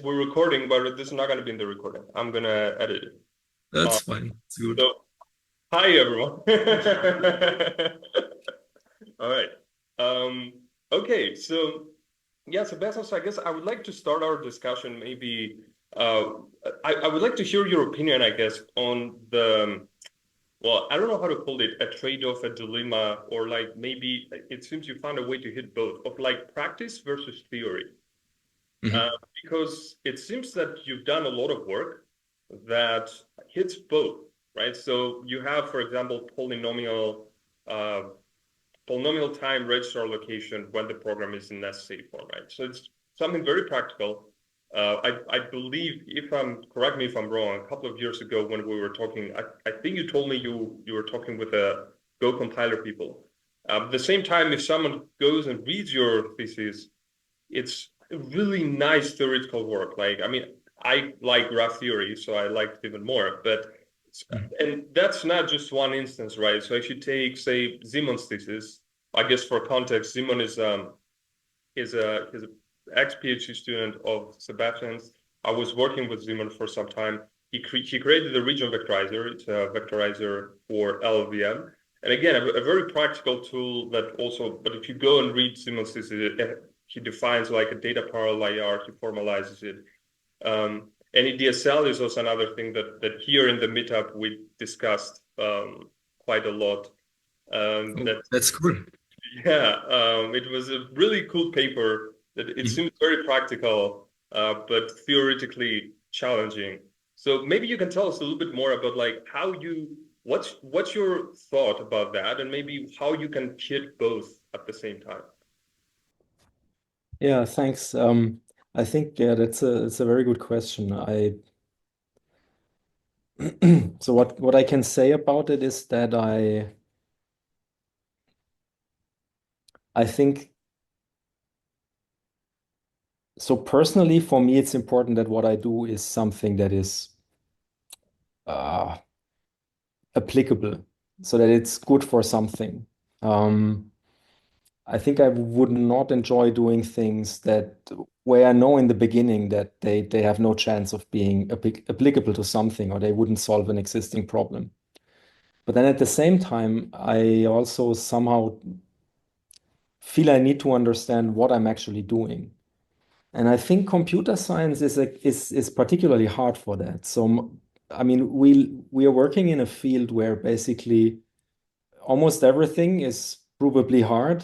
we're recording, but this is not going to be in the recording. I'm going to edit it. Uh, That's fine. It's good. so, hi, everyone. All right. Um, okay, so, yeah, Sebastian, so I guess I would like to start our discussion maybe. Uh, I would like to hear your opinion, I guess, on well, I don't know how to call it, a trade-off, a dilemma, or like maybe it seems you found a way to hit both of like practice versus theory. Uh, Mhm. because it seems that you've done a lot of work that hits both, right? So you have, for example, uh, polynomial time registrar location when the program is in necessary form, right? So it's something very practical. I believe, if I'm correct me if I'm wrong, a couple of years ago when we were talking, I think you told me you were talking with the Go compiler people. At the same time, if someone goes and reads your thesis, it's really nice theoretical work. Like, I mean, I like graph theory, so I liked it even more. But Mhm. and that's not just one instance, right? So if you take, say, Simon's thesis, I guess for context, Simon is a ex-PhD student of Sebastian's. I was working with Simon for some time. He created the region vectorizer. It's a vectorizer for LLVM. And again, a very practical tool that also, but if you go and read Simon's thesis, he defines like a data parallel IR, he formalizes it. And DSL is also another thing that here in the meetup we discussed quite a lot. Oh, That that's cool. yeah, it was a really cool paper that it Mhm. seems very practical, but theoretically challenging. So maybe you can tell us a little bit more about like what's your thought about that, and maybe how you can hit both at the same time. Yeah, thanks. I think it's a very good question. I so what I can say about it is that I think so personally for me it's important that what I do is something that is uh, applicable, so that it's good for something. Um, I think I would not enjoy doing things that where I know in the beginning that they have no chance of being applicable to something or they wouldn't solve an existing problem. But then at the same time, I also somehow feel I need to understand what I'm actually doing. And I think computer science is particularly hard for that. So I mean, we are working in a field where basically almost everything is provably hard,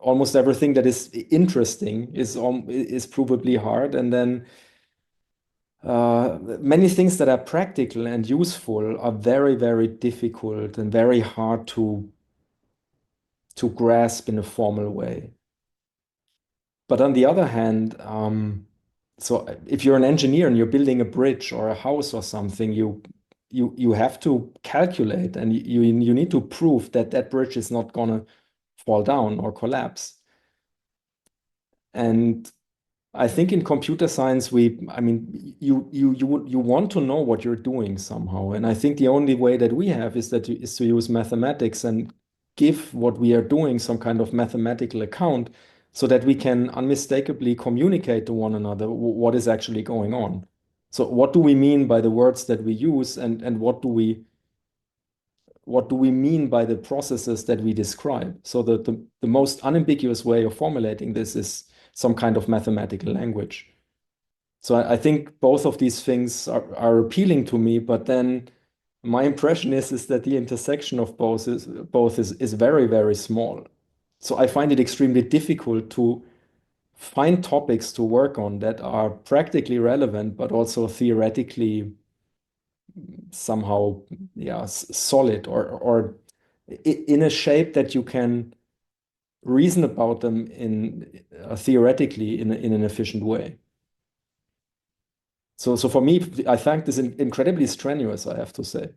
almost everything that is interesting is provably hard, and then many things that are practical and useful are very, very difficult and very hard to grasp in a formal way. But on the other hand, so if you're an engineer and you're building a bridge or a house or something, you have to calculate and you need to prove that that bridge is not gonna fall down or collapse. And I think in computer science, I mean, you want to know what you're doing somehow, and I think the only way that we have is to use mathematics and give what we are doing some kind of mathematical account, so that we can unmistakably communicate to one another what is actually going on. So, what do we mean by the words that we use, and what do we mean by the processes that we describe? So the most unambiguous way of formulating this is some kind of mathematical language. So I think both of these things are appealing to me, but then my impression is that the intersection of both is very, very small. So I find it extremely difficult to find topics to work on that are practically relevant, but also theoretically somehow, yeah, solid or in a shape that you can reason about them in theoretically in an efficient way. So for me, I find this incredibly strenuous, I have to say.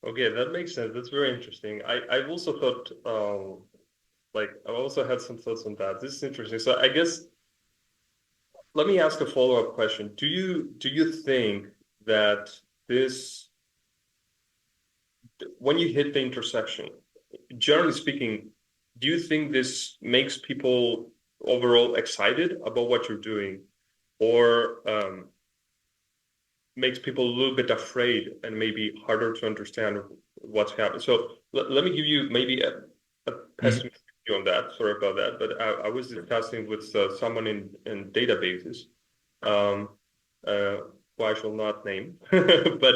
Okay, that makes sense. That's very interesting. I've also thought like I also had some thoughts on that. This is interesting. So I guess let me ask a follow-up question. Do you think that this when you hit the intersection, generally speaking, do you think this makes people overall excited about what you're doing, or makes people a little bit afraid and maybe harder to understand what's happening. So let me give you maybe a Mhm. pessimistic view on that. Sorry about that, but I was discussing with someone in databases, um, uh, who I shall not name, but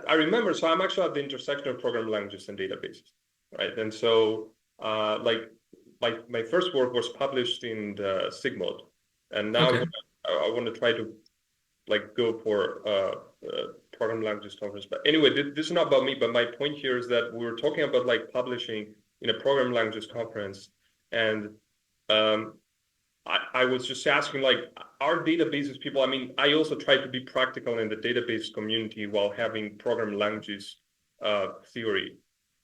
I remember. So I'm actually at the intersection of programming languages and databases, right? And so like my first work was published in the SIGMOD, and now Okay. I want to try to like go for program languages conference. But anyway, this is not about me. But my point here is that we were talking about like publishing in a program languages conference, and um, I was just asking like, our databases people. I mean, I also try to be practical in the database community while having program languages theory,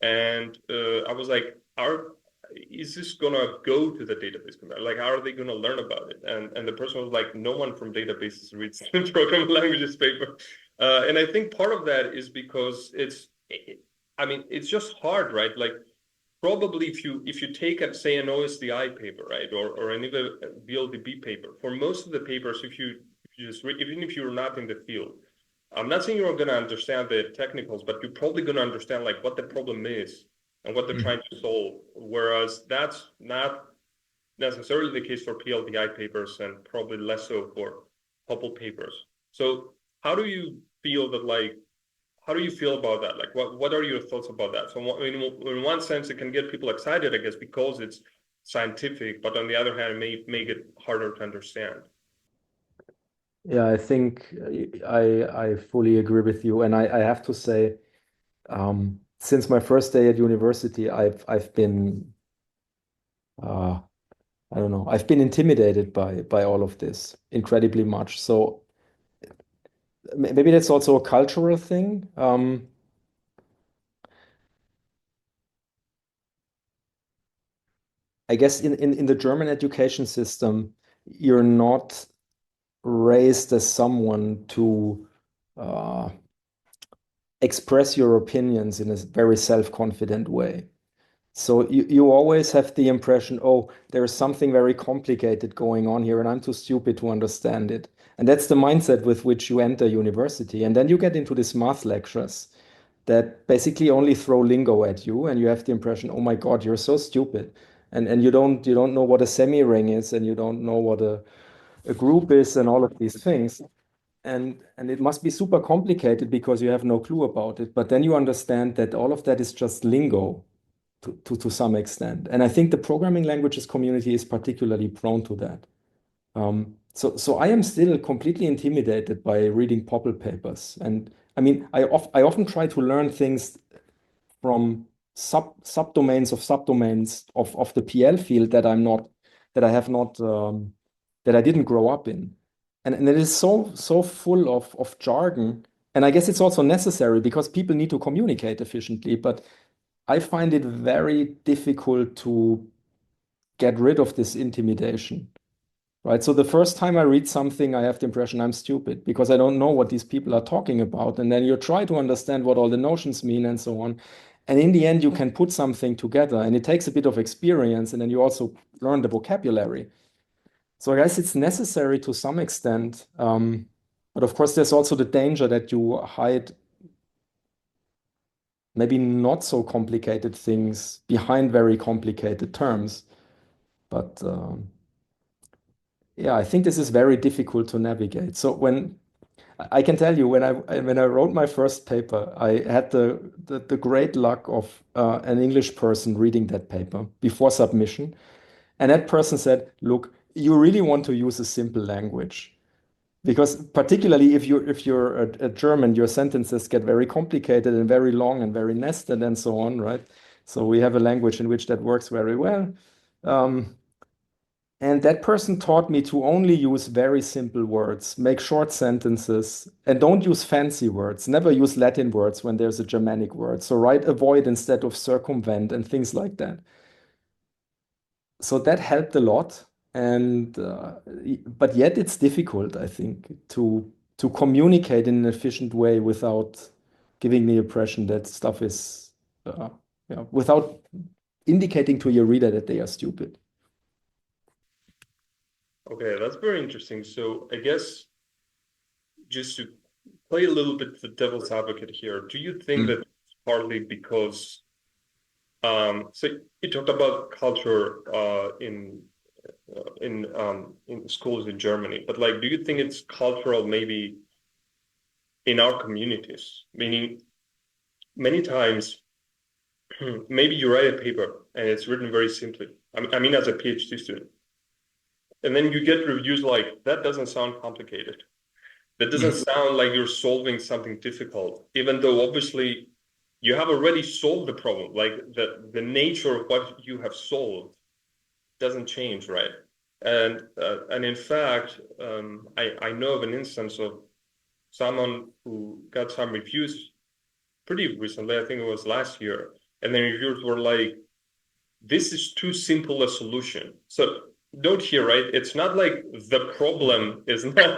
and I was like, are is this gonna go to the database community? Like, how are they gonna learn about it? And the person was like, no one from databases reads the program languages paper, and I think part of that is because I mean, it's just hard, right? Like, probably if you take say an OSDI paper, right, or any of the VLDB paper, for most of the papers, if you just read, even if you're not in the field, I'm not saying you're going to understand the technicals, but you're probably going to understand like what the problem is and what they're Mhm. trying to solve. Whereas that's not necessarily the case for PLDI papers, and probably less so for Hubble papers. So how do you feel that like how do you feel about that? Like, what are your thoughts about that? So, in one sense, it can get people excited, I guess, because it's scientific, but on the other hand, it may make it harder to understand. Yeah, I think I fully agree with you, and I have to say, since my first day at university, I've been uh, I don't know, I've been intimidated by all of this incredibly much. So maybe that's also a cultural thing. I guess in the German education system, you're not raised as someone to uh, express your opinions in a very self-confident way. So you always have the impression, oh, there's something very complicated going on here, and I'm too stupid to understand it. And that's the mindset with which you enter university. And then you get into these math lectures that basically only throw lingo at you, and you have the impression, oh my God, you're so stupid. And you don't know what a semi-ring is, and you don't know what a group is, and all of these things. And it must be super complicated because you have no clue about it. But then you understand that all of that is just lingo to some extent. And I think the programming languages community is particularly prone to that. So I am still completely intimidated by reading Popple papers. And I mean, I often try to learn things from subdomains of subdomains of the PL field that I'm not that I have not that I didn't grow up in. And it is so full of jargon. And I guess it's also necessary because people need to communicate efficiently. But I find it very difficult to get rid of this intimidation, right? So the first time I read something, I have the impression I'm stupid because I don't know what these people are talking about. And then you try to understand what all the notions mean and so on. And in the end, you can put something together, and it takes a bit of experience, and then you also learn the vocabulary. So I guess it's necessary to some extent. But of course, there's also the danger that you hide maybe not so complicated things behind very complicated terms. But yeah, I think this is very difficult to navigate. So when I can tell you when I wrote my first paper, I had the great luck of an English person reading that paper before submission, and that person said, "Look, you really want to use a simple language." Because particularly if you're a German, your sentences get very complicated and very long and very nested and so on, right? So we have a language in which that works very well. Um, and that person taught me to only use very simple words, make short sentences, and don't use fancy words. Never use Latin words when there's a Germanic word. So write avoid instead of circumvent and things like that. So that helped a lot. And but yet it's difficult, I think, to communicate in an efficient way without giving the impression that stuff is without indicating to your reader that they are stupid. Okay, that's very interesting. So I guess just to play a little bit the devil's advocate here, do you think that Mm. it's partly because so you talked about culture in schools in Germany, but like, do you think it's cultural maybe in our communities? Meaning, many times, maybe you write a paper and it's written very simply. I mean, as a PhD student, and then you get reviews like, that doesn't sound complicated. That doesn't Mhm. sound like you're solving something difficult, even though obviously you have already solved the problem. Like the nature of what you have solved doesn't change, right? And in fact, I know of an instance of someone who got some reviews pretty recently. I think it was last year, and the reviewers were like, "This is too simple a solution." So note here, right? It's not like the problem is not.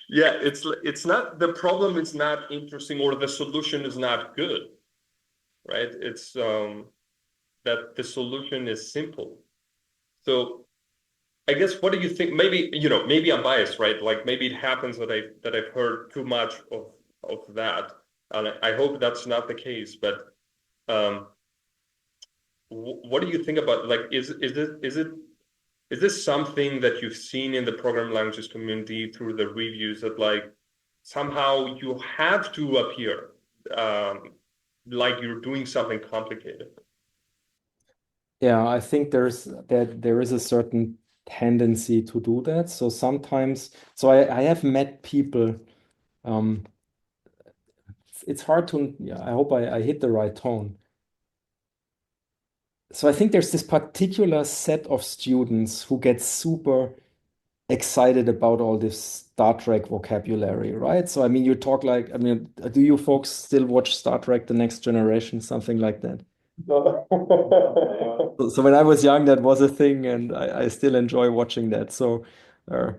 Yeah, it's not the problem is not interesting or the solution is not good, right? It's that the solution is simple. So I guess what do you think? Maybe maybe I'm biased, right? Like maybe it happens that I've heard too much of that, and I hope that's not the case. But um, what do you think about like is this something that you've seen in the program languages community through the reviews that like somehow you have to appear um, like you're doing something complicated? Yeah, I think there is a certain tendency to do that. So sometimes, so I have met people. Um, it's hard to. Yeah, I hope I hit the right tone. So I think there's this particular set of students who get super excited about all this Star Trek vocabulary, right? So I mean, you talk like, I mean, do you folks still watch Star Trek: The Next Generation, something like that? No. So when I was young, that was a thing, and I still enjoy watching that. So uh,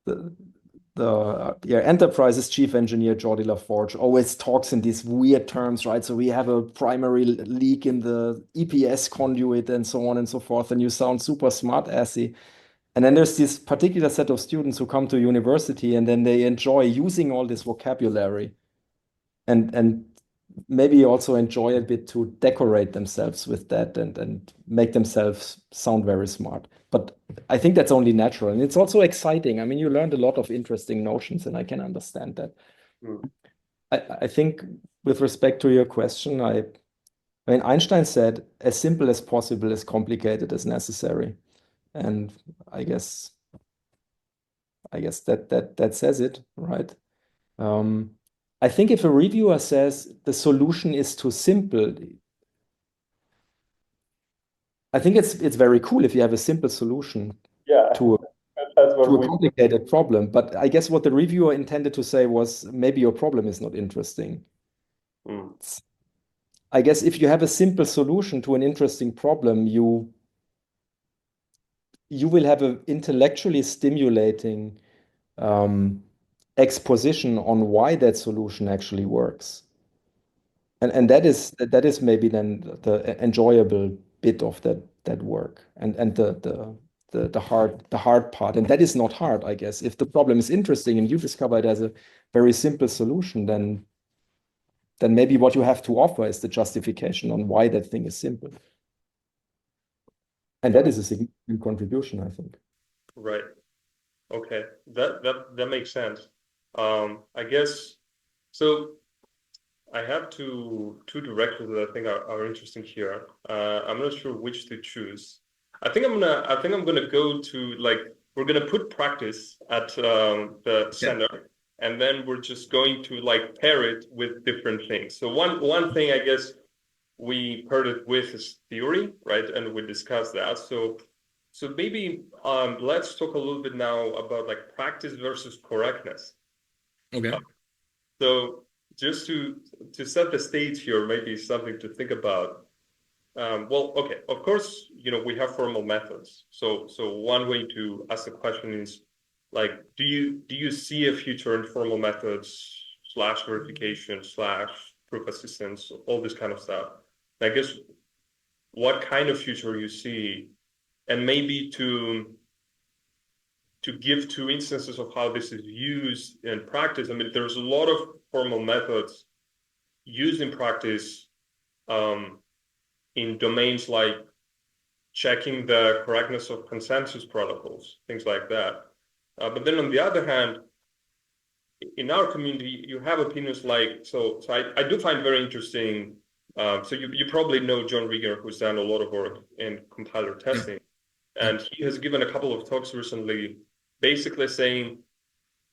the yeah, Enterprise's chief engineer Geordie LaForge always talks in these weird terms, right? So we have a primary leak in the EPS conduit and so on and so forth, and you sound super smart assy. And then there's this particular set of students who come to university and then they enjoy using all this vocabulary and maybe also enjoy a bit to decorate themselves with that and make themselves sound very smart. But I think that's only natural and it's also exciting. I mean, you learned a lot of interesting notions and I can understand that. Hmm. I think with respect to your question, I mean, Einstein said, as simple as possible, as complicated as necessary. And I guess that says it, right? Um, I think if a reviewer says the solution is too simple, I think it's very cool if you have a simple solution Yeah, to that's to what a we. complicated problem. But I guess what the reviewer intended to say was maybe your problem is not interesting. Hmm. I guess if you have a simple solution to an interesting problem, you will have an intellectually stimulating um, exposition on why that solution actually works. And that is maybe then the enjoyable bit of that work and the hard part. And that is not hard, I guess. If the problem is interesting and you discover it as a very simple solution, then maybe what you have to offer is the justification on why that thing is simple. And that Okay. is a significant contribution, I think. Right. Okay. That makes sense. I guess so. I have two directors that I think are interesting here. I'm not sure which to choose. I think I'm gonna go to like we're gonna put practice at the Yeah. center, and then we're just going to like pair it with different things. So one thing I guess we paired it with is theory, right? And we discussed that. So maybe let's talk a little bit now about like practice versus correctness. Okay. So just to set the stage here, maybe something to think about. Well, okay, of course, we have formal methods. So one way to ask the question is like, do you see a future in formal methods slash verification slash proof assistance, all this kind of stuff? I guess what kind of future you see, and maybe to to give two instances of how this is used in practice. I mean, there's a lot of formal methods used in practice in domains like checking the correctness of consensus protocols, things like that. But then on the other hand, in our community, you have opinions like, so I do find very interesting. So you probably know John Rieger, who's done a lot of work in compiler Yeah. testing. Yeah. And he has given a couple of talks recently, basically saying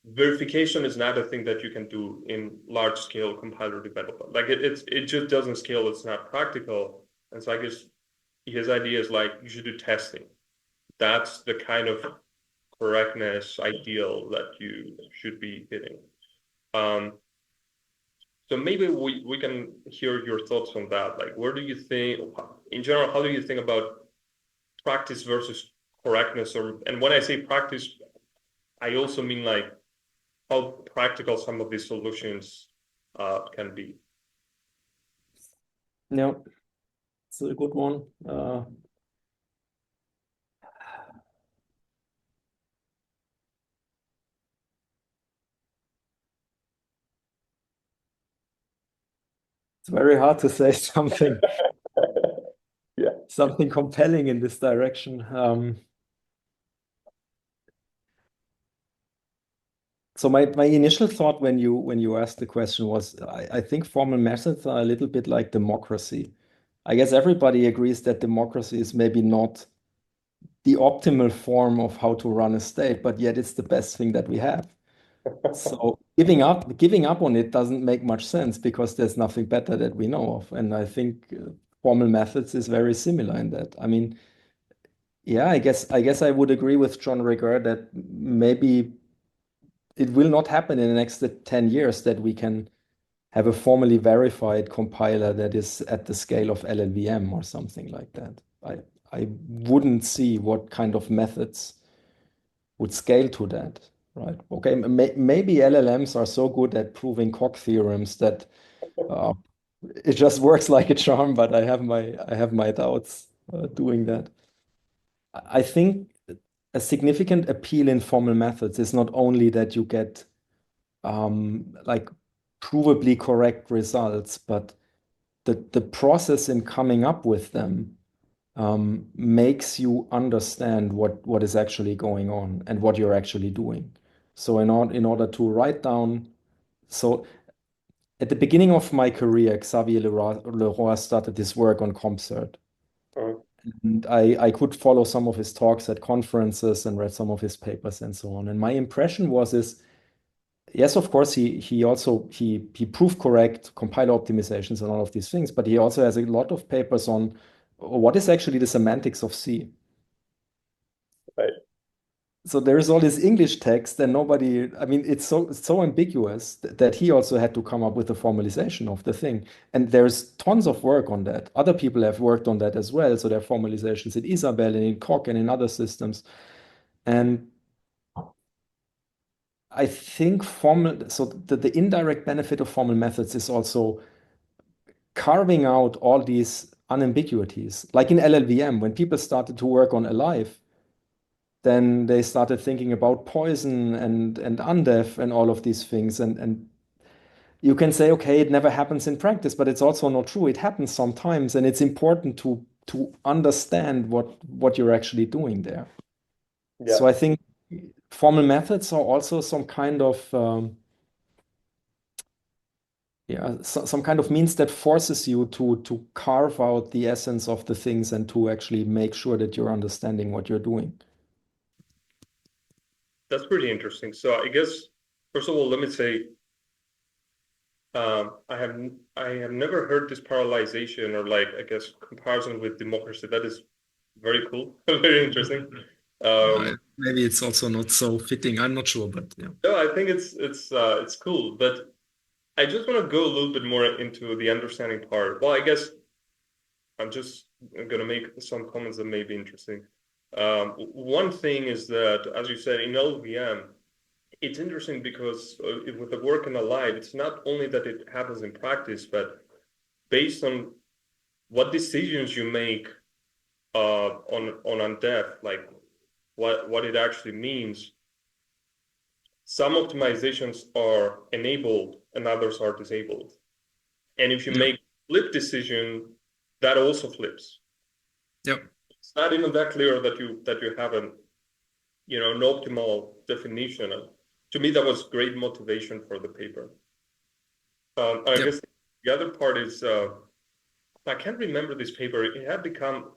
verification is not a thing that you can do in large scale compiler development. Like it just doesn't scale. It's not practical. And so I guess his idea is like you should do testing. That's the kind of correctness ideal that you should be hitting. Um, so maybe we can hear your thoughts on that. Like, where do you think, in general, how do you think about practice versus correctness? Or, and when I say practice, I also mean like how practical some of these solutions can be. Yeah, it's a good one. It's very hard to say something Yeah. something compelling in this direction. So my initial thought when you asked the question was I think formal methods are a little bit like democracy. I guess everybody agrees that democracy is maybe not the optimal form of how to run a state, but yet it's the best thing that we have. So giving up on it doesn't make much sense because there's nothing better that we know of. And I think formal methods is very similar in that. I mean, yeah, I guess I would agree with John Rieger that maybe it will not happen in the next 10 years that we can have a formally verified compiler that is at the scale of LLVM or something like that. I wouldn't see what kind of methods would scale to that, right? Okay, maybe LLMs are so good at proving Coq theorems that uh, it just works like a charm, but I have my doubts doing that. I think a significant appeal in formal methods is not only that you get like provably correct results, but the process in coming up with them makes you understand what is actually going on and what you're actually doing. So in order to write down, so at the beginning of my career, Xavier Leroy started this work on CompCert. And I could follow some of his talks at conferences and read some of his papers and so on. And my impression was yes, of course, he also he proved correct compiler optimizations and all of these things, but he also has a lot of papers on what is actually the semantics of C. Right. So there is all this English text and nobody, I mean, it's so ambiguous that he also had to come up with a formalization of the thing. And there's tons of work on that. Other people have worked on that as well. So there are formalizations in Isabelle and in Coq and in other systems. And I think so the indirect benefit of formal methods is also carving out all these unambiguities. Like in LLVM, when people started to work on Alive, then they started thinking about poison and undef and all of these things. And you can say, okay, it never happens in practice, but it's also not true. It happens sometimes, and it's important to understand what you're actually doing there. Yeah. So I think formal methods are also some kind of some kind of means that forces you to carve out the essence of the things and to actually make sure that you're understanding what you're doing. That's pretty interesting. So I guess first of all, let me say I have never heard this parallelization or like I guess comparison with democracy. That is very cool, very interesting. Maybe it's also not so fitting. I'm not sure, but yeah. No, I think it's cool, but I just want to go a little bit more into the understanding part. Well, I guess I'm just gonna make some comments that may be interesting. One thing is that, as you said, in LVM, it's interesting because with the work in Alive, it's not only that it happens in practice, but based on what decisions you make on undef, like what it actually means. some optimizations are enabled and others are disabled. And if you Yep. make flip decision, that also flips. Yep. It's not even that clear that you have an optimal definition. And to me, that was great motivation for the paper. I Yep. guess the other part is I can't remember this paper. It had become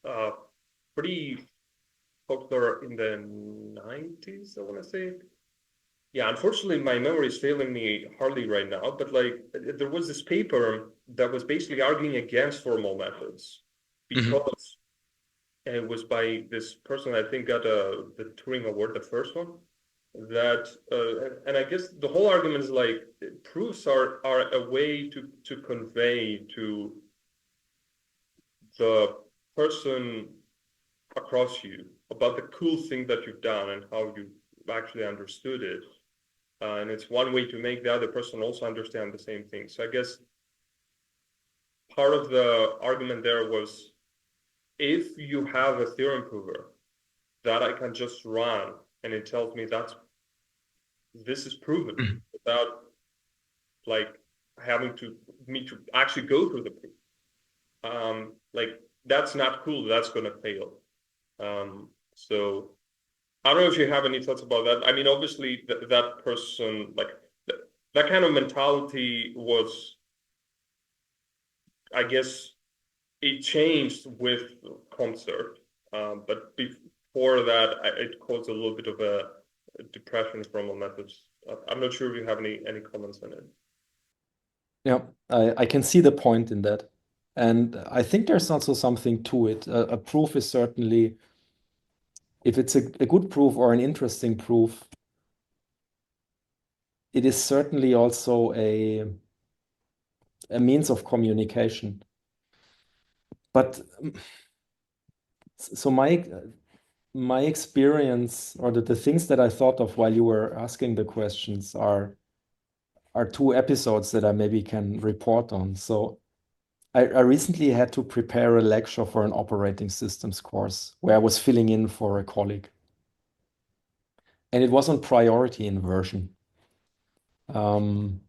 uh, pretty popular in the 90s, I want to say. Yeah, unfortunately, my memory is failing me hardly right now, but like there was this paper that was basically arguing against formal methods Hmm. because it was by this person I think got the Turing Award, the first one. That and I guess the whole argument is like proofs are a way to convey to the person across you about the cool thing that you've done and how you actually understood it. And it's one way to make the other person also understand the same thing. So I guess part of the argument there was if you have a theorem prover that I can just run and it tells me that this is proven without like having to me to actually go through the proof. Like that's not cool. That's gonna fail. So I don't know if you have any thoughts about that. I mean, obviously that person like that kind of mentality was, I guess, it changed with concert, but before that, it caused a little bit of a depression from the methods. I'm not sure if you have any comments on it. Yeah, I can see the point in that. And I think there's also something to it. A proof is certainly, if it's a good proof or an interesting proof, it is certainly also a means of communication. But so my experience or the things that I thought of while you were asking the questions are two episodes that I maybe can report on. So I recently had to prepare a lecture for an operating systems course where I was filling in for a colleague. And it was on priority inversion. Um,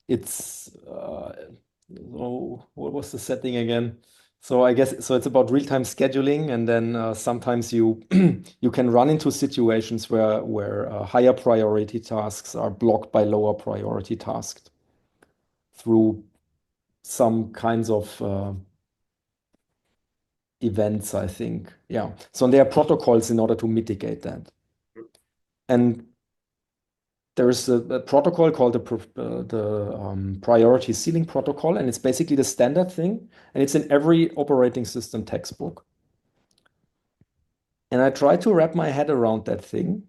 it's oh, what was the setting again? So I guess so it's about real-time scheduling, and then sometimes you you can run into situations where higher priority tasks are blocked by lower priority tasks through some kinds of events, I think. Yeah. So there are protocols in order to mitigate that. And there's a protocol called the priority ceiling protocol, and it's basically the standard thing, and it's in every operating system textbook. And I try to wrap my head around that thing.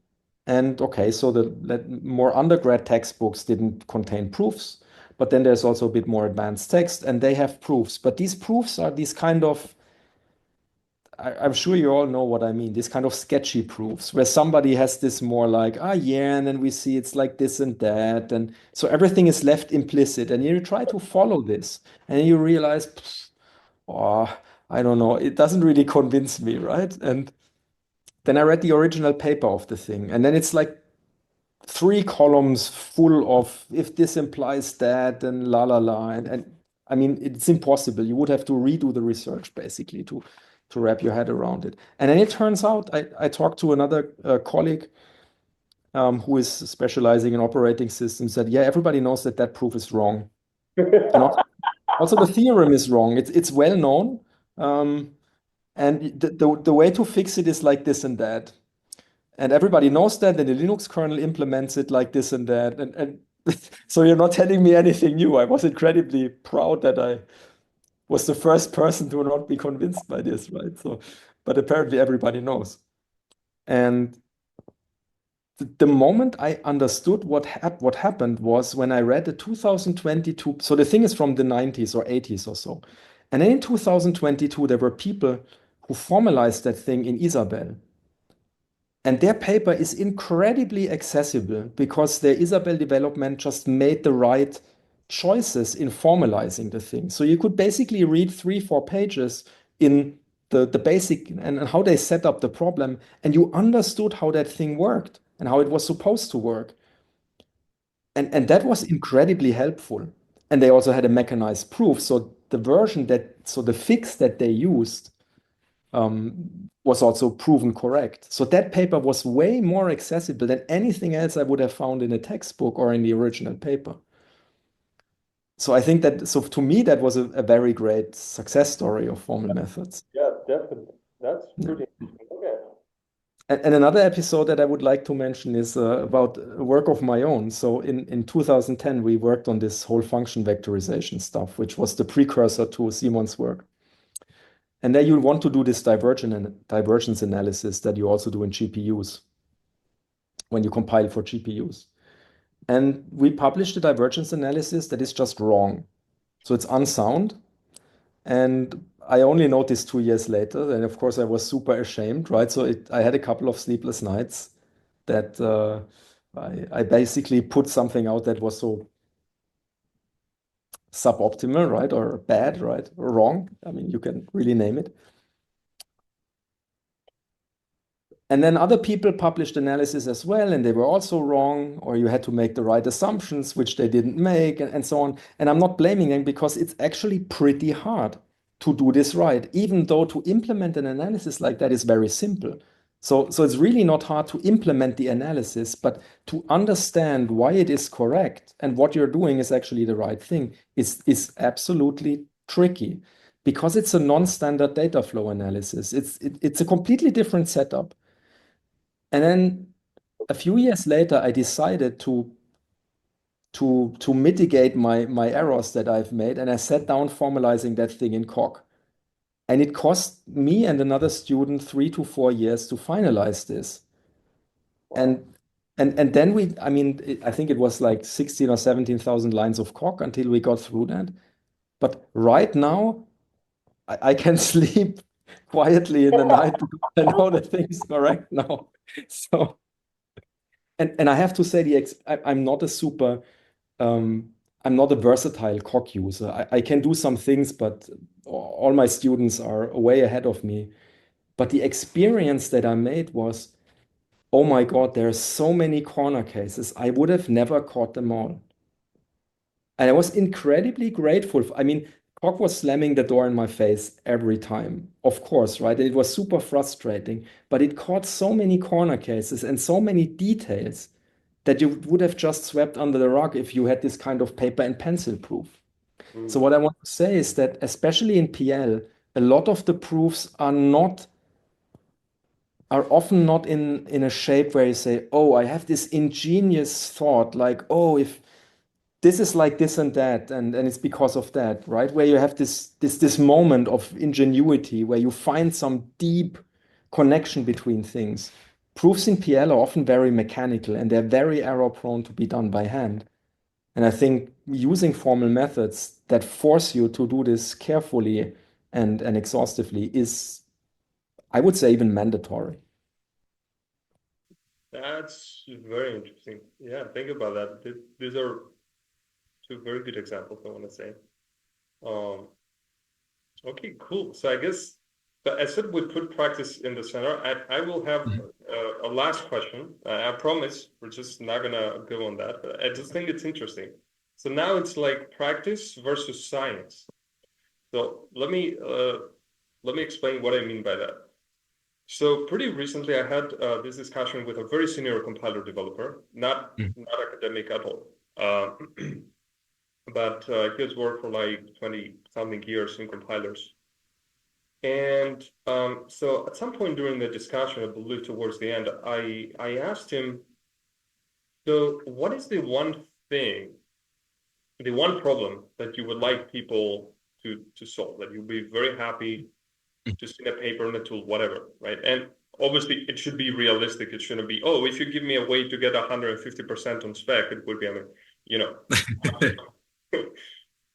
And okay, so the more undergrad textbooks didn't contain proofs, but then there's also a bit more advanced text, and they have proofs. But these proofs are these kind of I'm sure you all know what I mean. These kind of sketchy proofs where somebody has this more like, ah, yeah, and then we see it's like this and that. And so everything is left implicit. And you try to follow this and you realize, oh, I don't know, it doesn't really convince me, right? And then I read the original paper of the thing. And then it's like 3 columns full of if this implies that and la la la. And I mean, it's impossible. You would have to redo the research basically to wrap your head around it. And then it turns out I talked to another colleague who is specializing in operating systems that, yeah, everybody knows that that proof is wrong. And also the theorem is wrong. It's well known. Um, and the way to fix it is like this and that. And everybody knows that, and the Linux kernel implements it like this and that. And so you're not telling me anything new. I was incredibly proud that I was the first person to not be convinced by this, right? So, but apparently everybody knows. And the moment I understood what happened was when I read the 2022. So the thing is from the 90s or 80s or so. And then in 2022, there were people who formalized that thing in Isabel. And their paper is incredibly accessible because their Isabel development just made the right choices in formalizing the thing. So you could basically read 3, 4 pages in the basic and how they set up the problem, and you understood how that thing worked. and how it was supposed to work. And that was incredibly helpful. And they also had a mechanized proof. So the fix that they used was also proven correct. So that paper was way more accessible than anything else I would have found in a textbook or in the original paper. So I think that, so to me, that was a very great success story of formal methods. Yeah, definitely. That's Yeah. pretty interesting. Okay. And another episode that I would like to mention is about a work of my own. So in 2010, we worked on this whole function vectorization stuff, which was the precursor to Simon's work. And then you want to do this divergence analysis that you also do in GPUs when you compile for GPUs. And we published a divergence analysis that is just wrong. So it's unsound. And I only noticed 2 years later. And of course, I was super ashamed, right? So I had a couple of sleepless nights that I basically put something out that was so suboptimal, right? Or bad, right? Or wrong. I mean, you can really name it. And then other people published analysis as well, and they were also wrong, or you had to make the right assumptions, which they didn't make, and so on. And I'm not blaming them because it's actually pretty hard to do this right, even though to implement an analysis like that is very simple. So it's really not hard to implement the analysis, but to understand why it is correct and what you're doing is actually the right thing is absolutely tricky because it's a non-standard data flow analysis. It's a completely different setup. And then a few years later, I decided to mitigate my errors that I've made, and I sat down formalizing that thing in Coq. And it cost me and another student 3 to 4 years to finalize this. Wow. And and then I mean, I think it was like 16 or 17,000 lines of Coq until we got through that. But right now, I can sleep quietly in the night because I know the thing is correct now. So. And I have to say I'm not a super I'm not a versatile Coq user. I can do some things, but all my students are way ahead of me. But the experience that I made was, oh my God, there are so many corner cases. I would have never caught them all. And I was incredibly grateful. I mean, Coq was slamming the door in my face every time, of course, right? It was super frustrating, but it caught so many corner cases and so many details that you would have just swept under the rug if you had this kind of paper and pencil proof. So Mm. what I want to say is that especially in PL, a lot of the proofs are often not in a shape where you say, oh, I have this ingenious thought, like, oh, if this is like this and that, and it's because of that, right? Where you have this moment of ingenuity where you find some deep connection between things. Proofs in PL are often very mechanical and they're very error prone to be done by hand. And I think using formal methods that force you to do this carefully and exhaustively is, I would say, even mandatory. That's very interesting. Yeah, think about that. These are two very good examples, I want to say. Um, okay, cool. So I guess, but I said we put practice in the center. I will have Mhm. a last question. I promise we're just not gonna go on that, but I just think it's interesting. So now it's like practice versus science. So let me explain what I mean by that. So pretty recently, I had this discussion with a very senior compiler developer, not academic at all, but he has worked for like 20 something years in compilers. And so at some point during the discussion, I believe towards the end, I asked him, so what is the one thing, the one problem that you would like people to solve, that you'll be very happy just in a paper, in a tool, whatever, right? And obviously, it should be realistic. It shouldn't be, oh, if you give me a way to get 150% on spec, it would be, I mean, you know.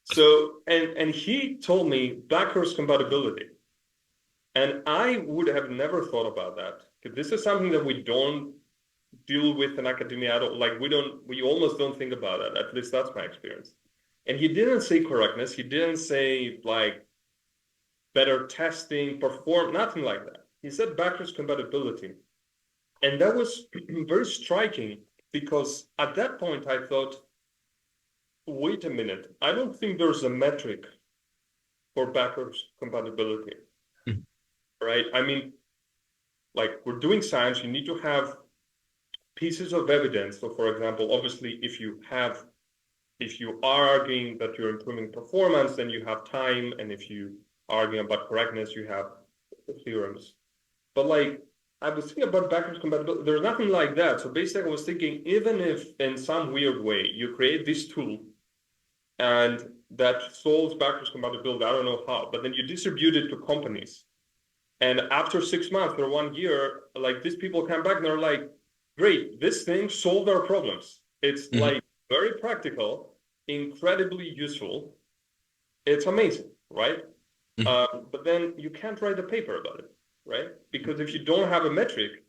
So, and he told me backwards compatibility. And I would have never thought about that. Because this is something that we don't deal with in academia at all. Like we almost don't think about that. At least that's my experience. And he didn't say correctness. He didn't say like better testing, perform, nothing like that. He said backwards compatibility. And that was very striking because at that point I thought, wait a minute, I don't think there's a metric for backwards compatibility, Mhm. right? I mean, like we're doing science, you need to have pieces of evidence. So for example, obviously if you are arguing that you're improving performance, then you have time, and if you are arguing about correctness, you have theorems. But like I was thinking about backwards compatibility, there's nothing like that. So basically I was thinking, even if in some weird way you create this tool and that solves backwards compatibility, I don't know how, but then you distribute it to companies. And after 6 months or 1 year, like these people come back and they're like, great, this thing solved our problems. It's Mhm. like very practical, incredibly useful. It's amazing, right? Mhm. But then you can't write a paper about it, right? Because if you don't have a metric,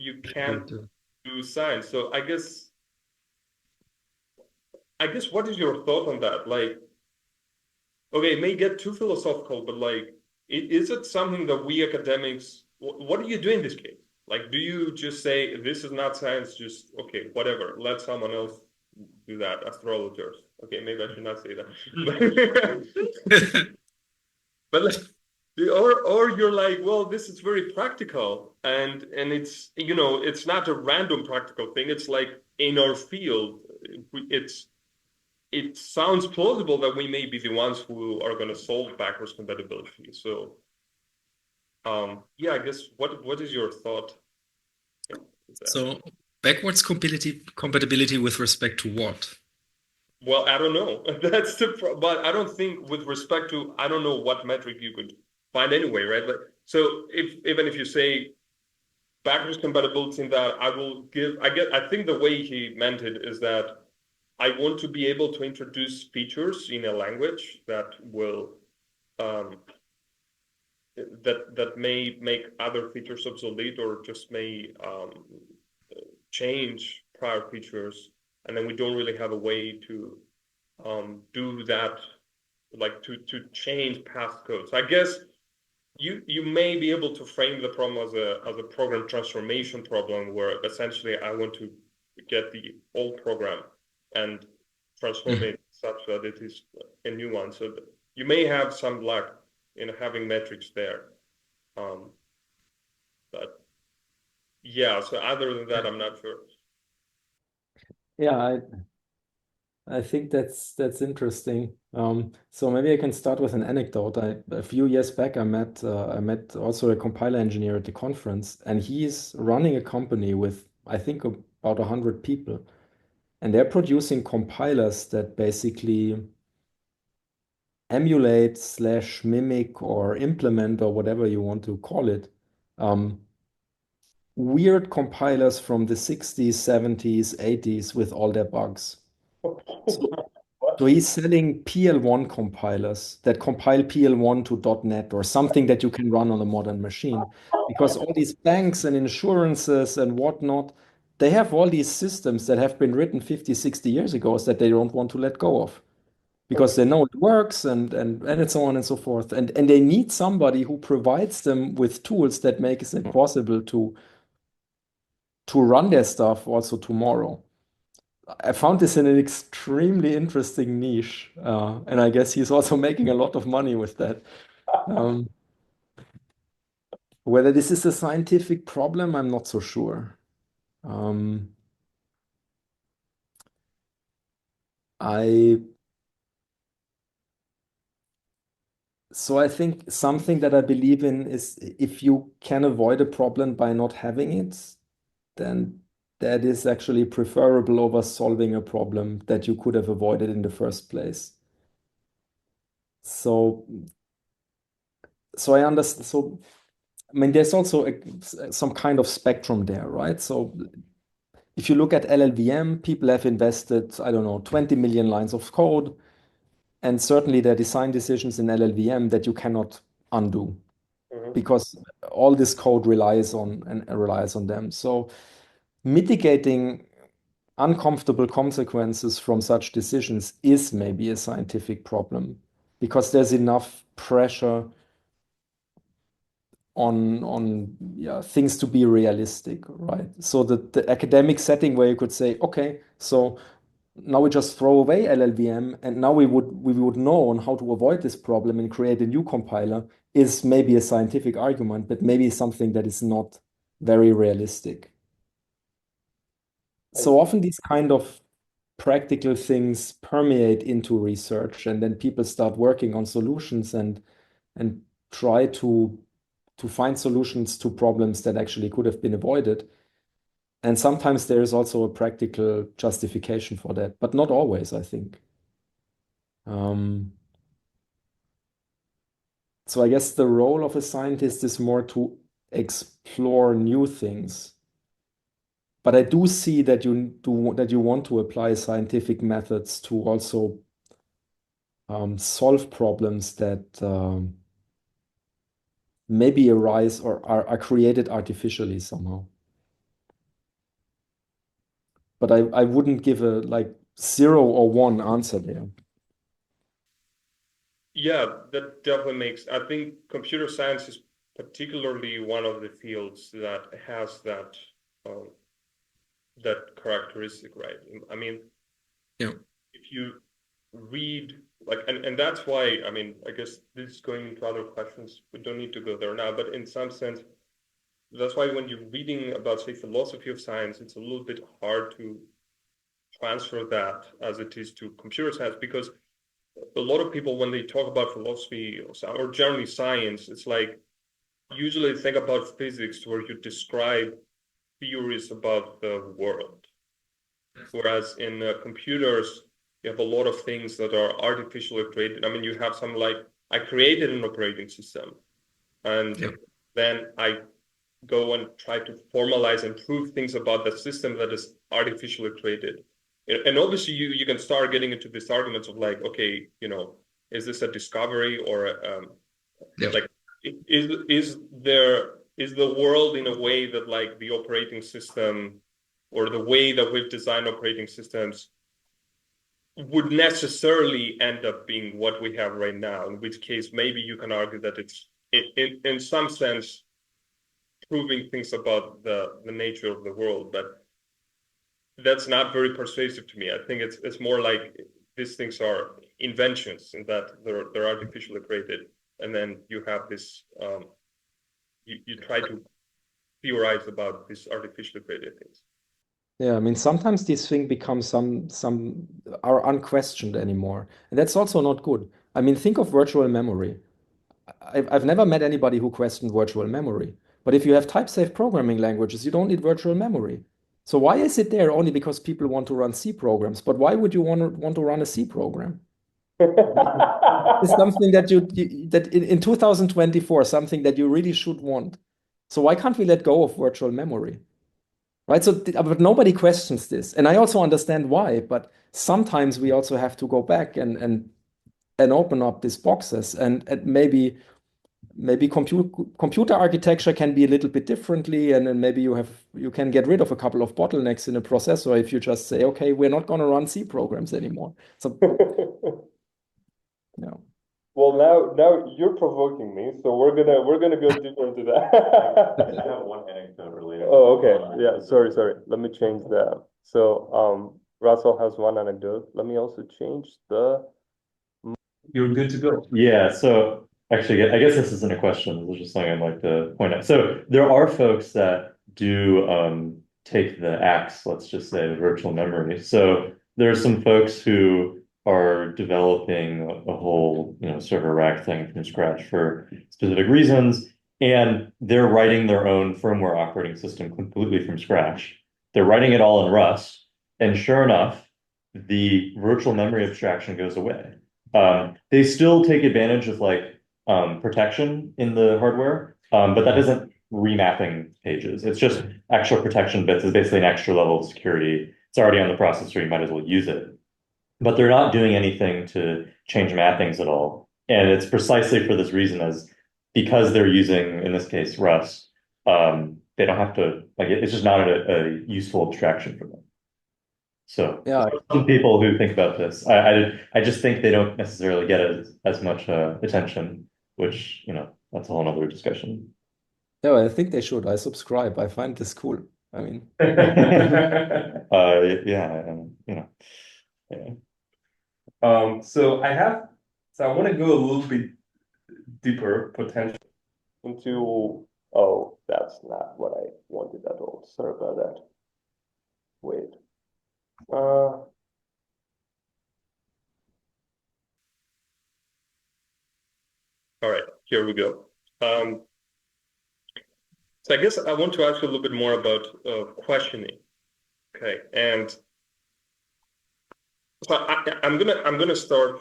you Able can't to. do science. So I guess what is your thought on that? Like, okay, it may get too philosophical, but like, is it something that we academics, what do you do in this case? Like, do you just say, this is not science, just, okay, whatever, let someone else do that, astrologers. Okay, maybe I should not say that. But like, or you're like, well, this is very practical, and it's it's not a random practical thing. It's like in our field, it's it sounds plausible that we may be the ones who are going to solve backwards compatibility. So, yeah, I guess what is your thought with that? So backwards compatibility with respect to what? Well, I don't know. That's but I don't think with respect to I don't know what metric you could find anyway, right? But so if even if you say backwards compatibility in that I will give I think the way he meant it is that I want to be able to introduce features in a language that will um, that may make other features obsolete or just may change prior features, and then we don't really have a way to do that, like to change past code. So I guess you may be able to frame the problem as a program transformation problem, where essentially I want to get the old program and transform Mhm. it such that it is a new one. So that you may have some luck in having metrics there. Um, but yeah, so other than that, I'm not sure. Yeah, I think that's interesting. So maybe I can start with an anecdote. A few years back, I met also a compiler engineer at the conference, and he's running a company with I think about 100 people, and they're producing compilers that basically emulate slash mimic or implement or whatever you want to call it, um, weird compilers from the 60s, 70s, 80s with all their bugs. So So he's selling PL1 compilers that compile PL1 to .NET or something that you can run on a modern machine. Because all these banks and insurances and whatnot, they have all these systems that have been written 50, 60 years ago that they don't want to let go of because Okay. they know it works and so on and so forth. And they need somebody who provides them with tools that makes it possible to run their stuff also tomorrow. I found this in an extremely interesting niche, and I guess he's also making a lot of money with that. Um, whether this is a scientific problem, I'm not so sure. Um, I so I think something that I believe in is if you can avoid a problem by not having it, then that is actually preferable over solving a problem that you could have avoided in the first place. So so I understand. So I mean, there's also some kind of spectrum there, right? So if you look at LLVM, people have invested, I don't know, 20 million lines of code, and certainly there are design decisions in LLVM that you cannot undo Mhm. because all this code relies on them. So mitigating uncomfortable consequences from such decisions is maybe a scientific problem because there's enough pressure on things to be realistic, right? So the academic setting where you could say, okay, so now we just throw away LLVM, and now we would know on how to avoid this problem and create a new compiler is maybe a scientific argument, but maybe something that is not very realistic. So often these kind of practical things permeate into research, and then people start working on solutions and try to find solutions to problems that actually could have been avoided. And sometimes there is also a practical justification for that, but not always, I think. So I guess the role of a scientist is more to explore new things. But I do see that you want to apply scientific methods to also solve problems that maybe arise or are created artificially somehow. But I wouldn't give a like 0 or 1 answer there. Yeah, that definitely makes. I think computer science is particularly one of the fields that has um, that characteristic, right? I mean, Yeah. if you read like, and that's why, I mean, I guess this is going into other questions. We don't need to go there now, but in some sense, that's why when you're reading about, say, philosophy of science, it's a little bit hard to transfer that as it is to computer science, because a lot of people, when they talk about philosophy or generally science, it's like usually think about physics where you describe theories about the world. Whereas in computers, you have a lot of things that are artificially created. I mean, you have some like, I created an operating system, and Yeah. then I go and try to formalize and prove things about the system that is artificially created. And obviously, you can start getting into these arguments of like, okay, is this a discovery or Yeah. like, is the world in a way that like the operating system or the way that we've designed operating systems would necessarily end up being what we have right now, in which case maybe you can argue that it's in some sense proving things about the nature of the world, but that's not very persuasive to me. I think it's more like these things are inventions and that they're artificially created, and then you have this you try to theorize about these artificially created things. Yeah, I mean, sometimes these things become some are unquestioned anymore, and that's also not good. I mean, think of virtual memory. I've never met anybody who questioned virtual memory. But if you have type-safe programming languages, you don't need virtual memory. So why is it there? Only because people want to run C programs. But why would you want to run a C program? It's something that that in 2024, something that you really should want. So why can't we let go of virtual memory? Right? So, but nobody questions this. And I also understand why, but sometimes we also have to go back and open up these boxes and maybe computer architecture can be a little bit differently, and then maybe you can get rid of a couple of bottlenecks in a processor if you just say, okay, we're not going to run C programs anymore. So yeah. Well, now you're provoking me, so we're gonna go deeper into that. I have one anecdote related. Oh, okay. Yeah, sorry. Let me change that. So, Russell has one anecdote. Let me also change the. You're good to go. Yeah, so actually, I guess this isn't a question. This is just something I'd like to point out. So there are folks that do take the axe, let's just say, the virtual memory. So there are some folks who are developing a whole, server rack thing from scratch for specific reasons, and they're writing their own firmware operating system completely from scratch. They're writing it all in Rust, and sure enough, the virtual memory abstraction goes away. They still take advantage of like protection in the hardware, but that isn't remapping pages. It's just extra protection bits. It's basically an extra level of security. It's already on the processor. You might as well use it. But they're not doing anything to change mappings at all. And it's precisely for this reason, as because they're using, in this case, Rust, they don't have to, like, it's just not a useful abstraction for them. So Yeah, some people who think about this, I just think they don't necessarily get as much attention, which, that's a whole nother discussion. Yeah, I think they should. I subscribe. I find this cool. I mean, Yeah, and you know, yeah. So I want to go a little bit deeper potentially into, oh, that's not what I wanted at all. Sorry about that. Wait. All right, here we go. So I guess I want to ask you a little bit more about questioning. Okay, and so I'm gonna start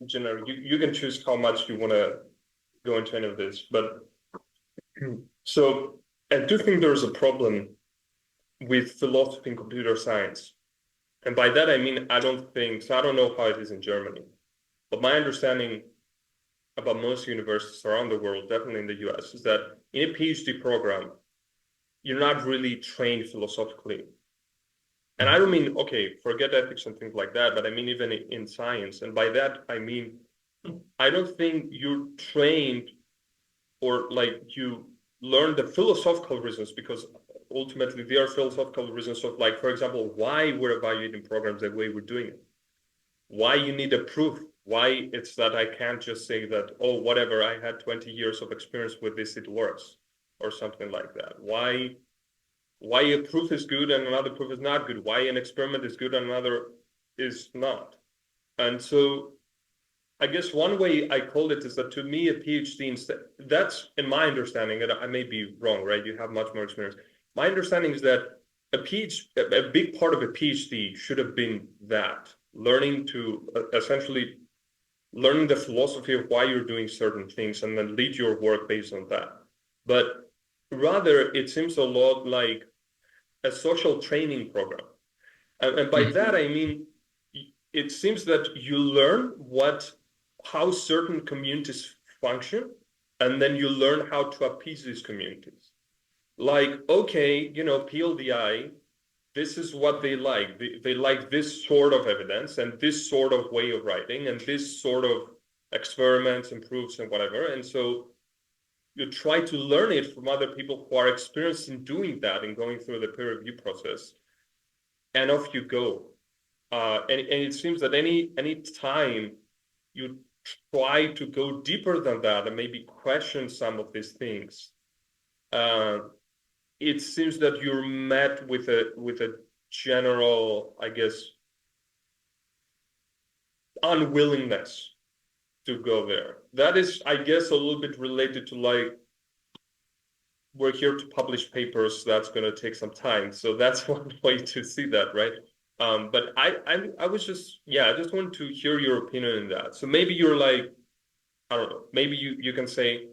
generic. You can choose how much you want to go into any of this, but so I do think there's a problem with philosophy in computer science, and by that I mean I don't think so. I don't know how it is in Germany, but my understanding about most universities around the world, definitely in the US, is that in a PhD program, you're not really trained philosophically. And I don't mean, okay, forget ethics and things like that, but I mean even in science. And by that, I mean, I don't think you're trained or like you learn the philosophical reasons because ultimately they are philosophical reasons of like, for example, why we're evaluating programs the way we're doing it. Why you need a proof. Why it's that I can't just say that, oh, whatever, I had 20 years of experience with this, it works, or something like that. Why a proof is good and another proof is not good, why an experiment is good and another is not. And so I guess one way I call it is that to me, a PhD instead, that's in my understanding, and I may be wrong, right? You have much more experience. My understanding is that a big part of a PhD should have been that, learning to essentially learning the philosophy of why you're doing certain things and then lead your work based on that. But rather, it seems a lot like a social training program. And by that, I mean, it seems that you learn how certain communities function, and then you learn how to appease these communities. Like, okay, PLDI, this is what they like. They like this sort of evidence and this sort of way of writing and this sort of experiments and proofs and whatever. And so you try to learn it from other people who are experienced in doing that and going through the peer review process. And off you go. And it seems that any time you try to go deeper than that and maybe question some of these things, it seems that you're met with a general, I guess, unwillingness to go there. That is, I guess, a little bit related to like we're here to publish papers. That's going to take some time. So that's one way to see that, right? But I was just I just wanted to hear your opinion on that. So maybe you're like, I don't know. Maybe you can say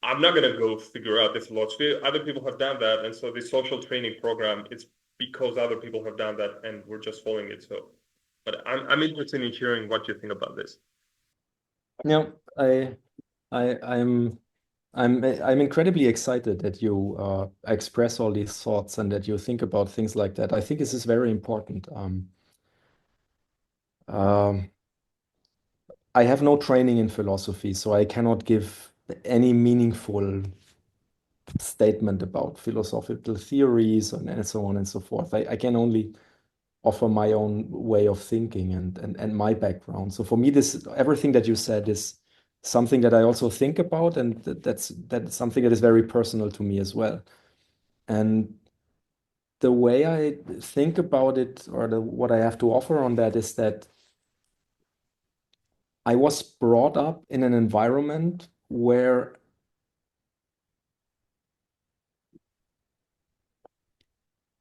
I'm not gonna go figure out the philosophy. Other people have done that, and so the social training program, it's because other people have done that, and we're just following it. So, but I'm interested in hearing what you think about this. yeah, I I'm incredibly excited that you express all these thoughts and that you think about things like that. I think this is very important. Um, I have no training in philosophy, so I cannot give any meaningful statement about philosophical theories and so on and so forth. I can only offer my own way of thinking and my background. So for me, this everything that you said is something that I also think about, and that's something that is very personal to me as well. And the way I think about it, or what I have to offer on that, is that I was brought up in an environment where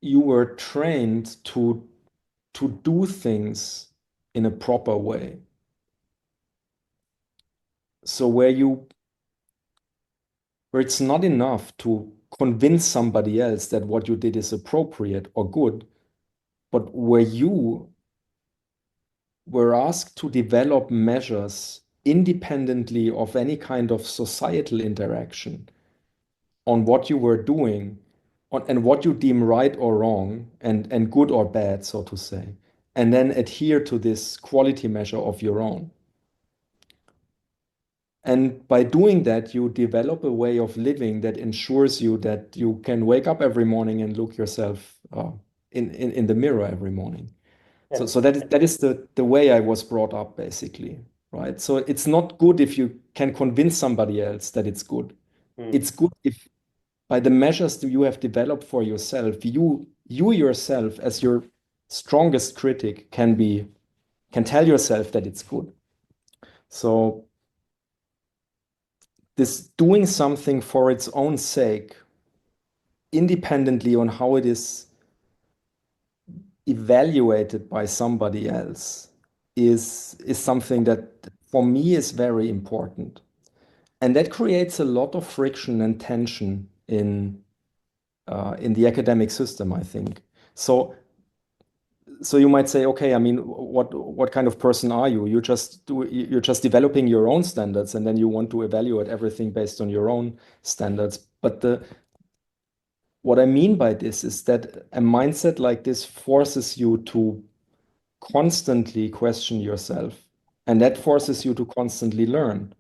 you were trained to do things in a proper way. So where it's not enough to convince somebody else that what you did is appropriate or good, but where you were asked to develop measures independently of any kind of societal interaction on what you were doing and what you deem right or wrong and good or bad, so to say, and then adhere to this quality measure of your own. And by doing that, you develop a way of living that ensures you that you can wake up every morning and look yourself in the mirror every morning. So, And so that is the way I was brought up, basically, right? So it's not good if you can convince somebody else that it's good. mm, It's good if by the measures that you have developed for yourself, you yourself as your strongest critic can tell yourself that it's good. So this doing something for its own sake, independently on how it is evaluated by somebody else, is something that for me is very important. And that creates a lot of friction and tension in the academic system, I think. So you might say, okay, I mean, what kind of person are you? You're just developing your own standards, and then you want to evaluate everything based on your own standards. But what I mean by this is that a mindset like this forces you to constantly question yourself, and that forces you to constantly learn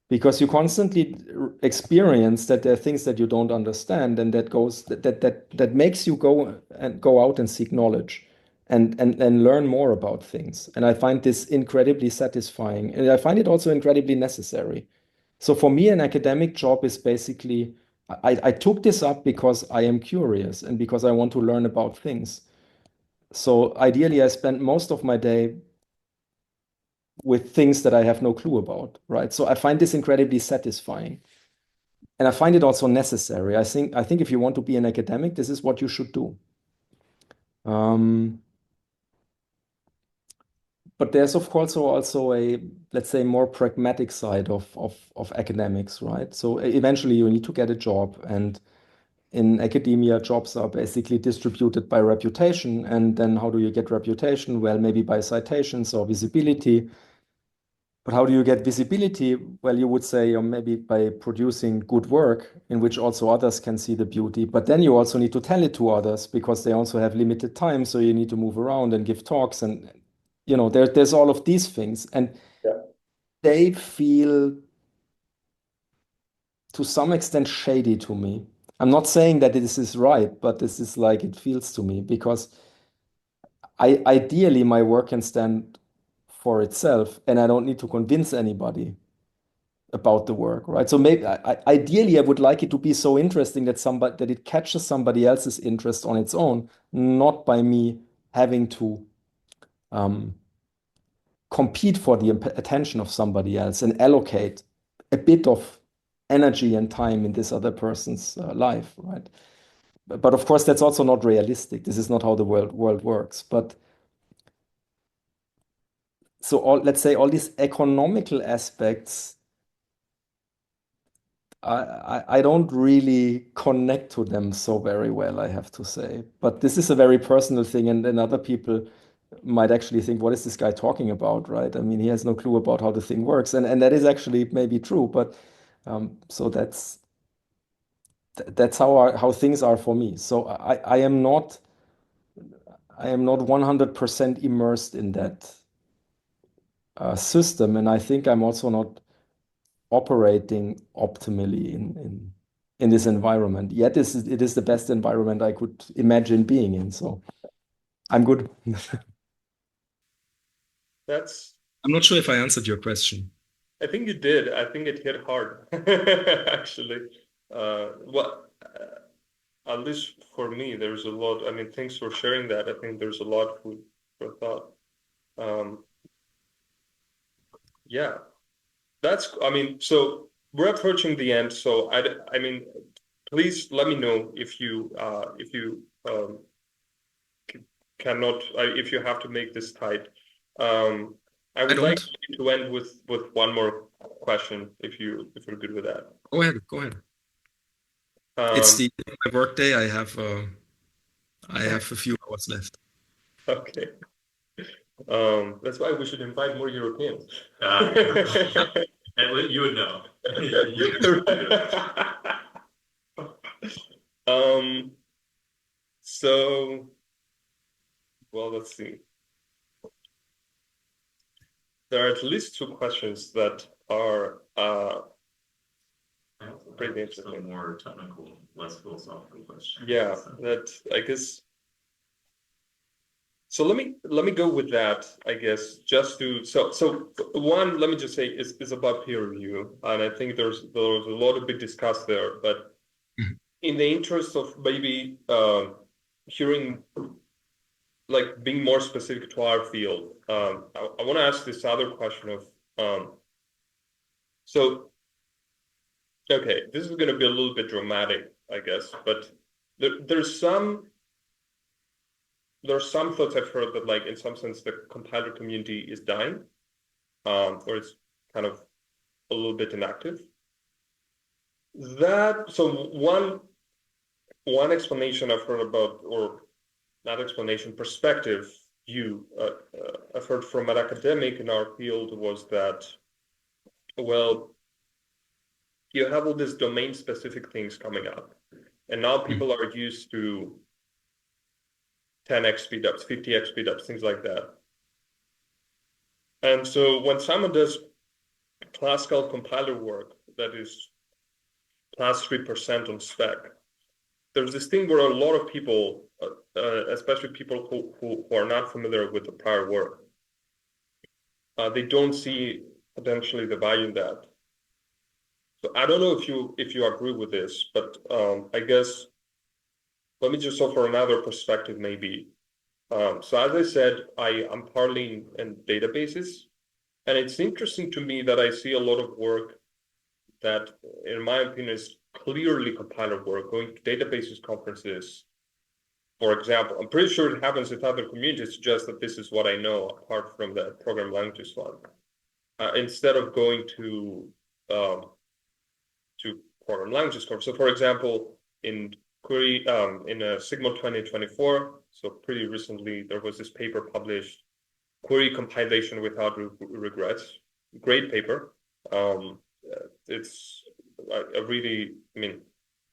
because you constantly experience that there are things that you don't understand, and that makes you go out and seek knowledge and learn more about things. And I find this incredibly satisfying, and I find it also incredibly necessary. So for me, an academic job is basically I took this up because I am curious and because I want to learn about things. So ideally, I spend most of my day with things that I have no clue about, right? So I find this incredibly satisfying. And I find it also necessary. I think if you want to be an academic, this is what you should do. Um, but there's of course also a, let's say, more pragmatic side of academics, right? So eventually you need to get a job, and in academia, jobs are basically distributed by reputation. And then how do you get reputation? Well, maybe by citations or visibility. But how do you get visibility? Well, you would say, or maybe by producing good work in which also others can see the beauty. But then you also need to tell it to others because they also have limited time. So you need to move around and give talks. And, there's all of these things. And yeah. they feel to some extent shady to me. I'm not saying that this is right, but this is like it feels to me because ideally my work can stand for itself and I don't need to convince anybody about the work, right? So maybe ideally I would like it to be so interesting that it catches somebody else's interest on its own, not by me having to um, compete for the attention of somebody else and allocate a bit of energy and time in this other person's life, right? But of course, that's also not realistic. This is not how the world works. But so let's say all these economical aspects, I don't really connect to them so very well, I have to say. But this is a very personal thing, and then other people might actually think, what is this guy talking about, right? I mean, he has no clue about how the thing works, and that is actually maybe true. But so that's how things are for me. So I am not 100% immersed in that system, and I think I'm also not operating optimally in this environment. Yet it is the best environment I could imagine being in. So I'm good. That's, I'm not sure if I answered your question. I think you did. I think it hit hard, actually. What, at least for me, there's a lot. I mean, thanks for sharing that. I think there's a lot for thought. Um, yeah, I mean, so we're approaching the end. So I mean, please let me know if you cannot, if you have to make this tight. Um, I I would like don't. to end with one more question, if you're good with that. Go ahead. Go ahead. It's Um, the end of my workday. I have a few hours left. okay. That's why we should invite more Europeans. And you would know. Um, so, well, let's see. There are at least two questions that are I also pretty have some interesting. more technical, less philosophical questions. Yeah, that I guess. So let me go with that, I guess, just to so one, let me just say is about peer review, and I think there's a lot to be discussed there, but Mhm. in the interest of maybe hearing, like being more specific to our field, I want to ask this other question of so okay, this is going to be a little bit dramatic, I guess, but there's some thoughts I've heard that, like, in some sense the compiler community is dying, or it's kind of a little bit inactive. So one explanation I've heard about, or not explanation, perspective I've heard from an academic in our field was that, well, you have all these domain specific things coming up, and now people are used to 10x speedups, 50x speedups, things like that. And so when someone does classical compiler work that is plus 3% on spec, there's this thing where a lot of people, especially people who are not familiar with the prior work, they don't see potentially the value in that. So I don't know if you agree with this, but I guess let me just offer another perspective maybe. So as I said, I'm partly in databases, and it's interesting to me that I see a lot of work that, in my opinion, is clearly compiler work, going to databases conferences. For example, I'm pretty sure it happens with other communities, just that this is what I know apart from the program languages one. Instead of going um, to program languages conference. So, for example, in query in Sigma 2024, so pretty recently, there was this paper published, Query Compilation Without Regrets. Great paper. It's I really, I mean,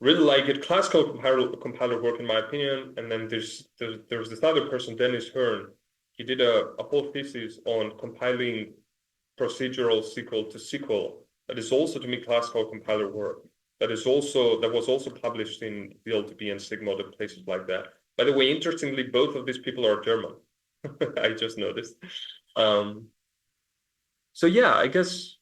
really like it. Classical compiler work, in my opinion. And then there's this other person, Dennis Hearn. He did a whole thesis on compiling procedural SQL to SQL. That is also, to me, classical compiler work. That was also published in VLDB and Sigma and places like that. By the way, interestingly, both of these people are German. I just noticed. So yeah, I guess.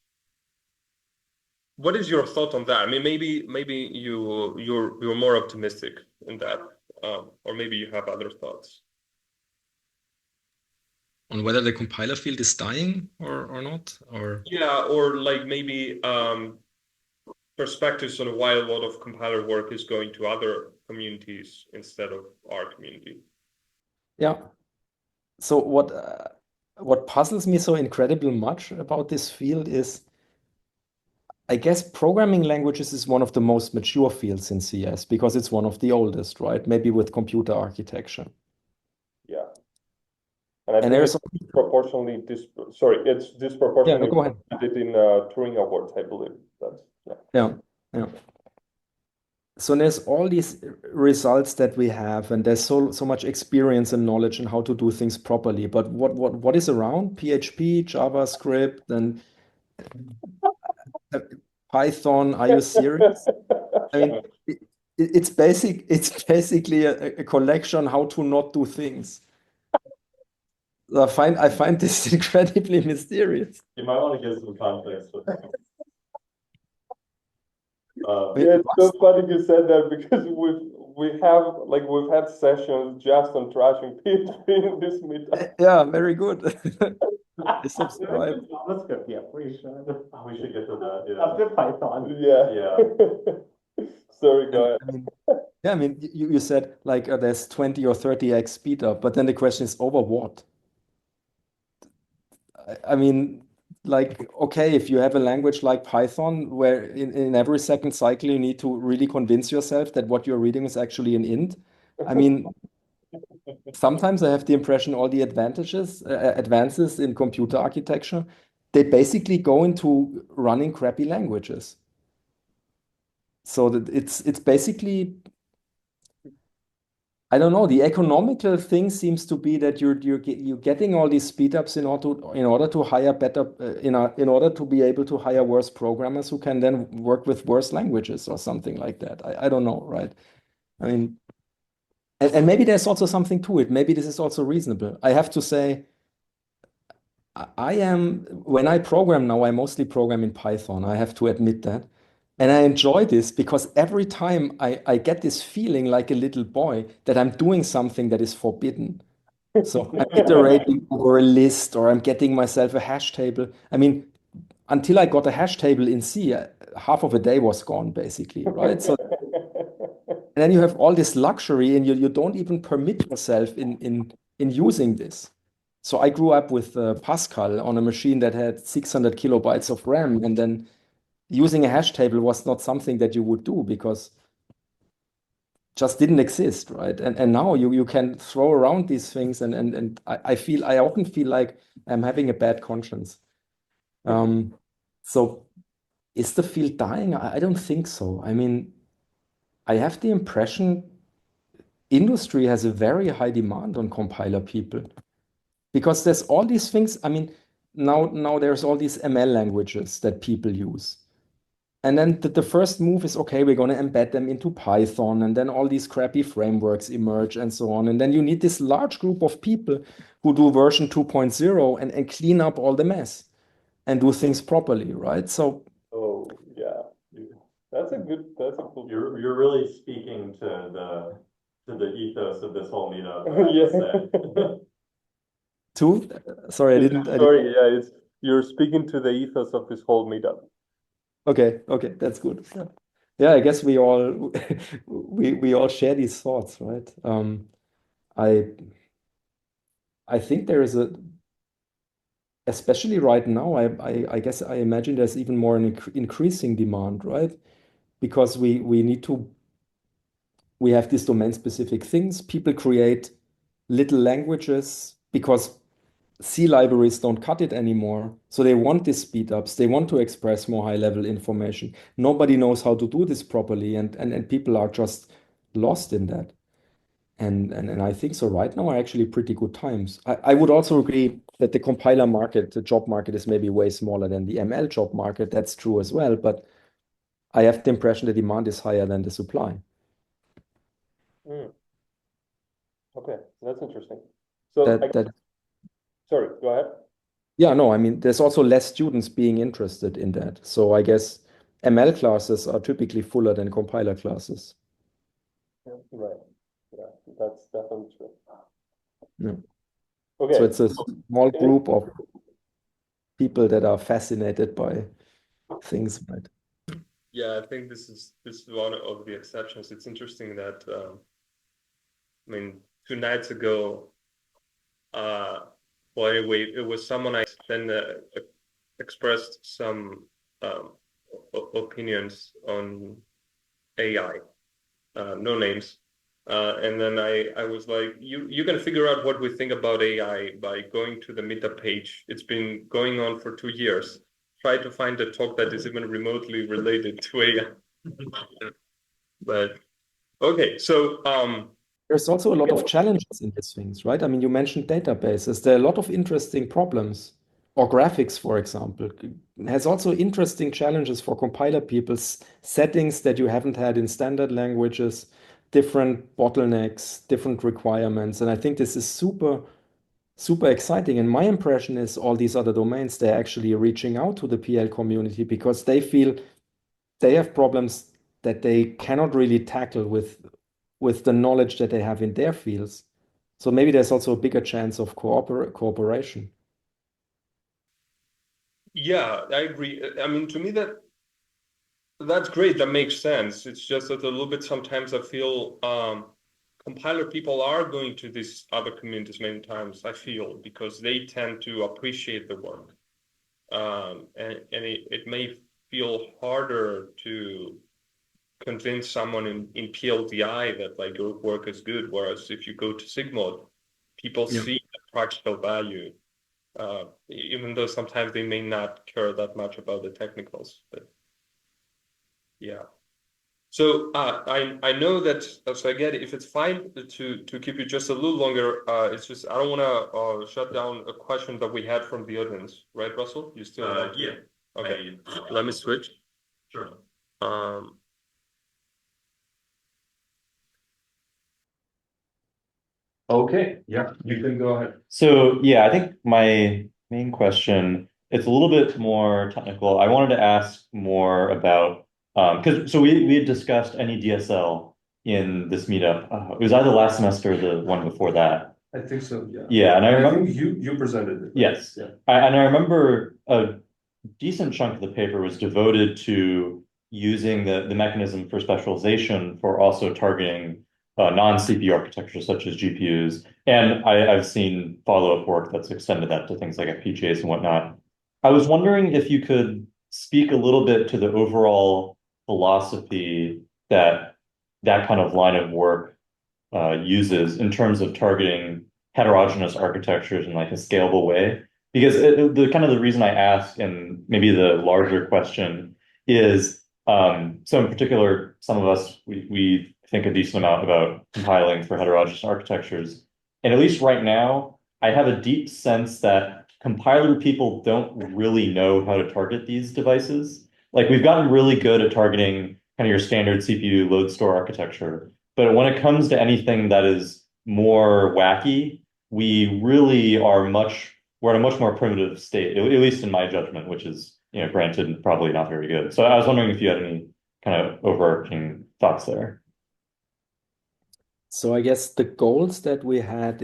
What is your thought on that? I mean, maybe you're more optimistic in that, or maybe you have other thoughts. On whether the compiler field is dying or not, or Yeah, or like maybe perspectives on why a lot of compiler work is going to other communities instead of our community. Yeah. So what puzzles me so incredibly much about this field is, I guess programming languages is one of the most mature fields in CS because it's one of the oldest, right? Maybe with computer architecture. Yeah, and I And think there's it's proportionally it's yeah, disproportionately no, go ahead. funded in Turing Awards, I believe. That's Yeah, yeah. So there's all these results that we have, and there's so much experience and knowledge in how to do things properly. But what is around? PHP, JavaScript, and Python. Are you serious? I mean, it's basically a collection how to not do things. I find this incredibly mysterious. You might want to give some context. Yeah, it's so funny you said that because we've had sessions just on trashing PHP in this meetup. Yeah, very good. I subscribe. JavaScript, yeah, we should. Oh, we should get to that. Yeah. After Python. Yeah. Sorry, go And, ahead. I mean, you said like there's 20 or 30x speed up, but then the question is over what? I mean, like, okay, if you have a language like Python, where in every second cycle you need to really convince yourself that what you're reading is actually an int. I mean, sometimes I have the impression all the advances in computer architecture, they basically go into running crappy languages. So that it's basically I don't know. The economical thing seems to be that you're getting all these speed ups in order to hire better in order to be able to hire worse programmers who can then work with worse languages or something like that. I don't know, right? I mean, and maybe there's also something to it. Maybe this is also reasonable. I have to say, when I program now, I mostly program in Python. I have to admit that. And I enjoy this because every time I get this feeling like a little boy that I'm doing something that is forbidden. So I'm iterating over a list or I'm getting myself a hash table. I mean, until I got a hash table in C, half of a day was gone basically, right? So and then you have all this luxury and you don't even permit yourself in using this. So I grew up with Pascal on a machine that had 600 kilobytes of RAM, and then using a hash table was not something that you would do because just didn't exist, right? And now you can throw around these things and I often feel like I'm having a bad conscience. So is the field dying? I don't think so. I mean, I have the impression industry has a very high demand on compiler people because there's all these things. I mean, now there's all these ML languages that people use. And then the first move is, okay, we're going to embed them into Python, and then all these crappy frameworks emerge and so on. And then you need this large group of people who do version 2.0 and clean up all the mess and do things properly, right? So Oh, yeah. That's a cool. You're really speaking to the ethos of this whole meetup. Yeah. two, sorry, I didn't. Sorry, yeah, you're speaking to the ethos of this whole meetup. Okay, that's good. Yeah, I guess we all we all share these thoughts, right? I I think there is especially right now, I guess I imagine there's even more an increasing demand, right? Because we have these domain specific things. People create little languages because C libraries don't cut it anymore. So they want these speed ups. They want to express more high level information. Nobody knows how to do this properly, and people are just lost in that. And I think so right now are actually pretty good times. I would also agree that the compiler market, the job market is maybe way smaller than the ML job market. That's true as well. But I have the impression the demand is higher than the supply. Mm, okay, that's interesting. So, That sorry, go ahead. Yeah, no, I mean, there's also less students being interested in that. So I guess ML classes are typically fuller than compiler classes. Yeah, right. Yeah, that's definitely true. Yeah. Okay. So it's a small group of people that are fascinated by things, right? Yeah, I think this is one of the exceptions. It's interesting that I mean, 2 nights ago, well, anyway, it was someone I then expressed some opinions on AI, no names. And then I was like, you can figure out what we think about AI by going to the Meetup page. It's been going on for 2 years. Try to find a talk that is even remotely related to AI. But okay, so There's also a lot of challenges in these things, right? I mean, you mentioned databases. There are a lot of interesting problems. Or graphics, for example, has also interesting challenges for compiler people's settings that you haven't had in standard languages, different bottlenecks, different requirements. And I think this is super, super exciting. And my impression is all these other domains, they're actually reaching out to the PL community because they feel they have problems that they cannot really tackle with the knowledge that they have in their fields. So maybe there's also a bigger chance of cooperation. yeah, I agree. I mean, to me that's great. That makes sense. It's just that a little bit sometimes I feel compiler people are going to these other communities many times, I feel, because they tend to appreciate the work. And it may feel harder to convince someone in PLDI that like your work is good, whereas if you go to Sigmod, people Yeah. see the practical value, even though sometimes they may not care that much about the technicals. But yeah. So I know that so again, if it's fine to keep you just a little longer, it's just I don't want to shut down a question that we had from the audience, right, Russell? You still want to? Yeah. Okay. Let me switch. Sure. Um, Okay, yeah, you can go ahead. So yeah, I think my main question, it's a little bit more technical. I wanted to ask more about because we had discussed NEDSL in this meetup. It was either last semester or the one before that. I think so, yeah. Yeah, and I I remember think you presented it. Right? yes. Yeah. And I remember a decent chunk of the paper was devoted to using the mechanism for specialization for also targeting non-CPU architectures such as GPUs. And I've seen follow-up work that's extended that to things like FPGAs and whatnot. I was wondering if you could speak a little bit to the overall philosophy that that kind of line of work uses in terms of targeting heterogeneous architectures in like a scalable way. Because the kind of the reason I ask, and maybe the larger question is, so in particular, some of us we think a decent amount about compiling for heterogeneous architectures, and at least right now, I have a deep sense that compiler people don't really know how to target these devices. Like we've gotten really good at targeting kind of your standard CPU load store architecture, but when it comes to anything that is more wacky, we really are we're in a much more primitive state, at least in my judgment, which is, granted, probably not very good. So I was wondering if you had any kind of overarching thoughts there. So I guess the goals that we had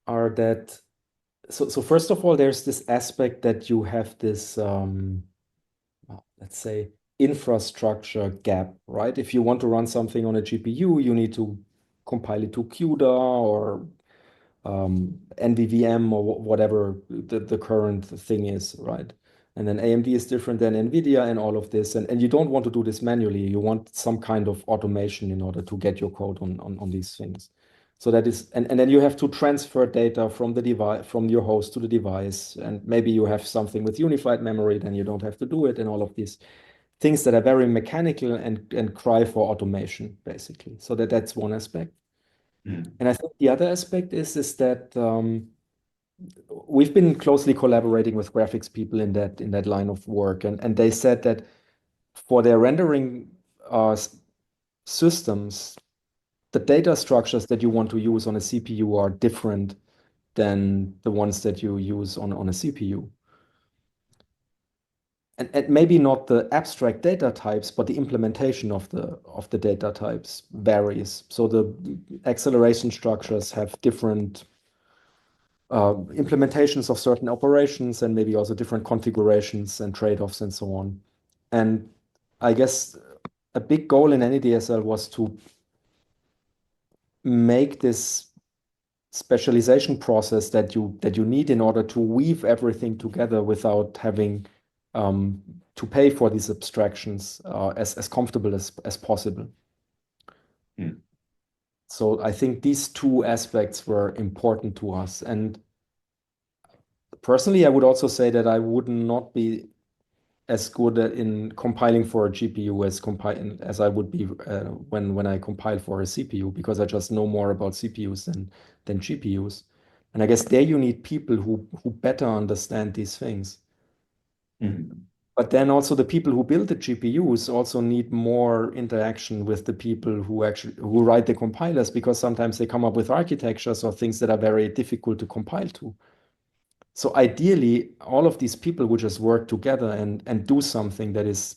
are that so first of all, there's this aspect that you have this let's say infrastructure gap, right? If you want to run something on a GPU, you need to compile it to CUDA or NVVM or whatever the current thing is, right? And then AMD is different than NVIDIA and all of this. And you don't want to do this manually. You want some kind of automation in order to get your code on these things. So that is, and then you have to transfer data from the device, from your host to the device. And maybe you have something with unified memory, then you don't have to do it, and all of these things that are very mechanical and cry for automation, basically. So that's one aspect. And I think the other aspect is that we've been closely collaborating with graphics people in that line of work, and they said that for their rendering systems, the data structures that you want to use on a CPU are different than the ones that you use on a CPU. And maybe not the abstract data types, but the implementation of the data types varies. So the acceleration structures have different implementations of certain operations and maybe also different configurations and trade-offs and so on. And I guess a big goal in any DSL was to make this specialization process that you need in order to weave everything together without having to pay for these abstractions as comfortable as possible. So I think these two aspects were important to us. And personally, I would also say that I would not be as good in compiling for a GPU as I would be when I compile for a CPU, because I just know more about CPUs than GPUs. And I guess there you need people who better understand these things. But then also the people who build the GPUs also need more interaction with the people who write the compilers, because sometimes they come up with architectures or things that are very difficult to compile to. So ideally, all of these people would just work together and do something that is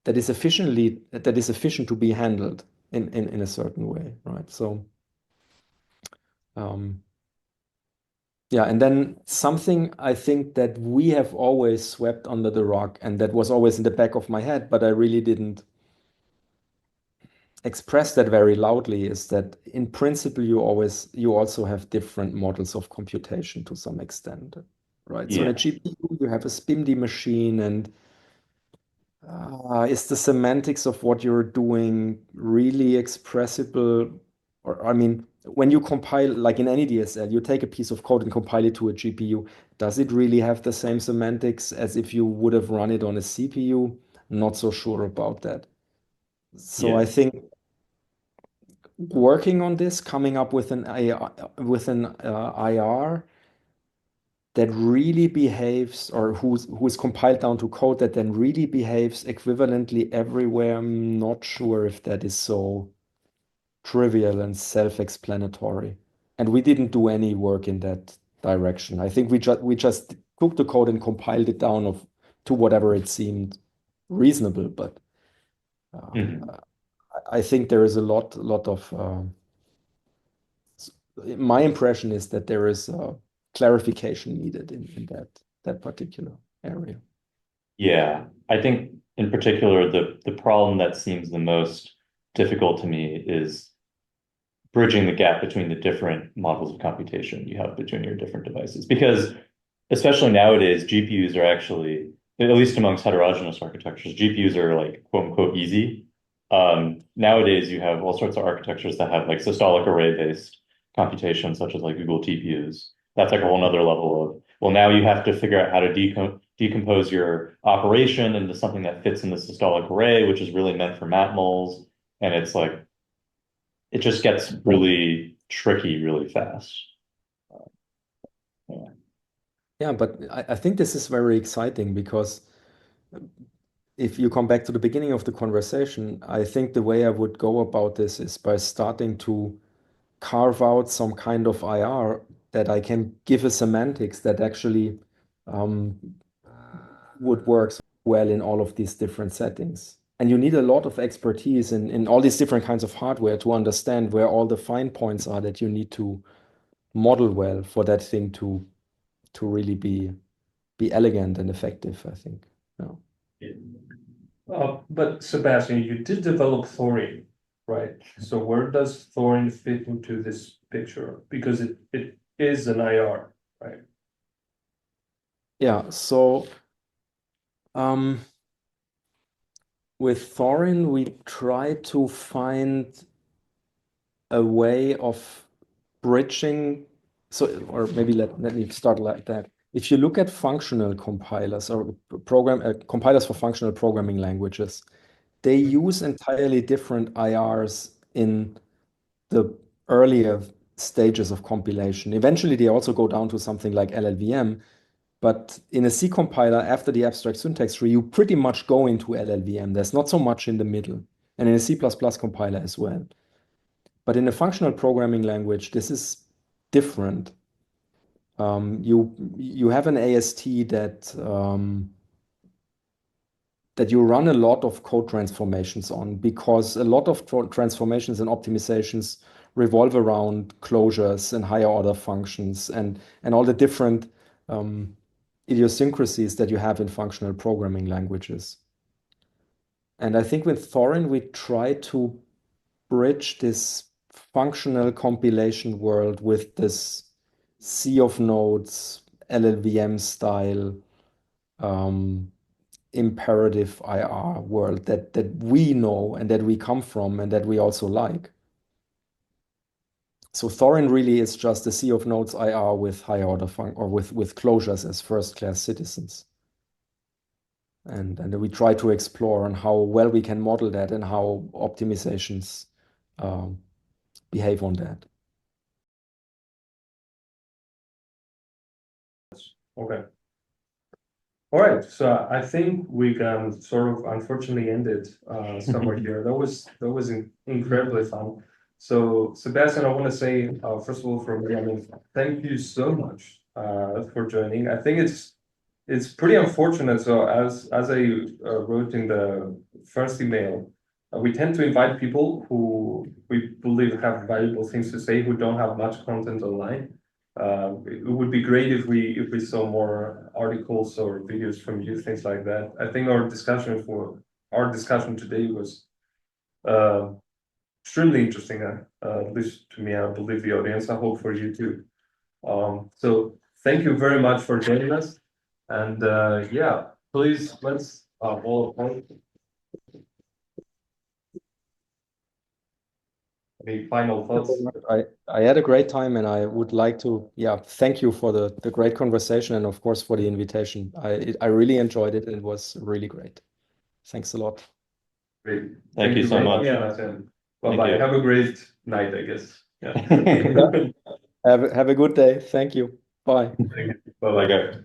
that is efficient to be handled in a certain way, right? So yeah, and then something I think that we have always swept under the rug, and that was always in the back of my head, but I really didn't express that very loudly, is that in principle you also have different models of computation to some extent, right? So in a GPU you have a SPIMD machine, and is the semantics of what you're doing really expressible? Or I mean, when you compile, like in any DSL, you take a piece of code and compile it to a GPU, Does it really have the same semantics as if you would have run it on a CPU? Not so sure about that. So I think working on this, coming up with an IR that really behaves, or who's compiled down to code that then really behaves equivalently everywhere. I'm not sure if that is so trivial and self-explanatory. And we didn't do any work in that direction. I think we just took the code and compiled it down to whatever it seemed reasonable. But I think there is a lot of my impression is that there is clarification needed in that particular area. Yeah, I think in particular, the problem that seems the most difficult to me is bridging the gap between the different models of computation you have between your different devices. Because especially nowadays, GPUs are actually, at least amongst heterogeneous architectures, GPUs are like quote unquote easy. Nowadays, you have all sorts of architectures that have like systolic array based computation, such as like Google TPUs. That's like a whole nother level of, well, now you have to figure out how to decompose your operation into something that fits in the systolic array, which is really meant for matmul's. And it's like, it just gets really tricky really fast. Yeah, but I think this is very exciting because if you come back to the beginning of the conversation, I think the way I would go about this is by starting to carve out some kind of IR that I can give a semantics that actually would work well in all of these different settings. And you need a lot of expertise in all these different kinds of hardware to understand where all the fine points are that you need to model well for that thing to really be elegant and effective, I think. Yeah. But Sebastian, you did develop Thorium, right? So where does Thorium fit into this picture? Because it is an IR, right? Yeah, so with Thorin, we try to find a way of bridging. So, or maybe let me start like that. If you look at functional compilers or compilers for functional programming languages, they use entirely different IRs in the earlier stages of compilation. Eventually, they also go down to something like LLVM. But in a C compiler, after the abstract syntax tree, you pretty much go into LLVM. There's not so much in the middle. And in a C++ compiler as well. But in a functional programming language, this is different. You have an AST that you run a lot of code transformations on because a lot of transformations and optimizations revolve around closures and higher order functions and all the different idiosyncrasies that you have in functional programming languages. And I think with Thorin, we try to bridge this functional compilation world with this sea of nodes, LLVM style, imperative IR world that we know and that we come from and that we also like. So Thorin really is just a sea of nodes IR with higher order or with closures as first class citizens. And we try to explore on how well we can model that and how optimizations behave on that. Okay. All right. So I think we can sort of unfortunately end it somewhere here. That was incredibly fun. So Sebastian, I want to say first of all from me, I mean, thank you so much for joining. I think it's pretty unfortunate. So as I wrote in the first email, we tend to invite people who we believe have valuable things to say who don't have much content online. It would be great if we saw more articles or videos from you, things like that. I think our discussion today was extremely interesting, at least to me. I believe the audience. I hope for you too. So thank you very much for joining us. And yeah, please let's all Any final thoughts? I had a great time, and I would like to, thank you for the great conversation, and of course for the invitation. I really enjoyed it, and it was really great. Thanks a lot. Great. Thank you so very much. Sebastian. Thank Bye-bye. you. Have a great night, I guess. Yeah. Have a good day. Thank you. Bye. Bye-bye. Okay.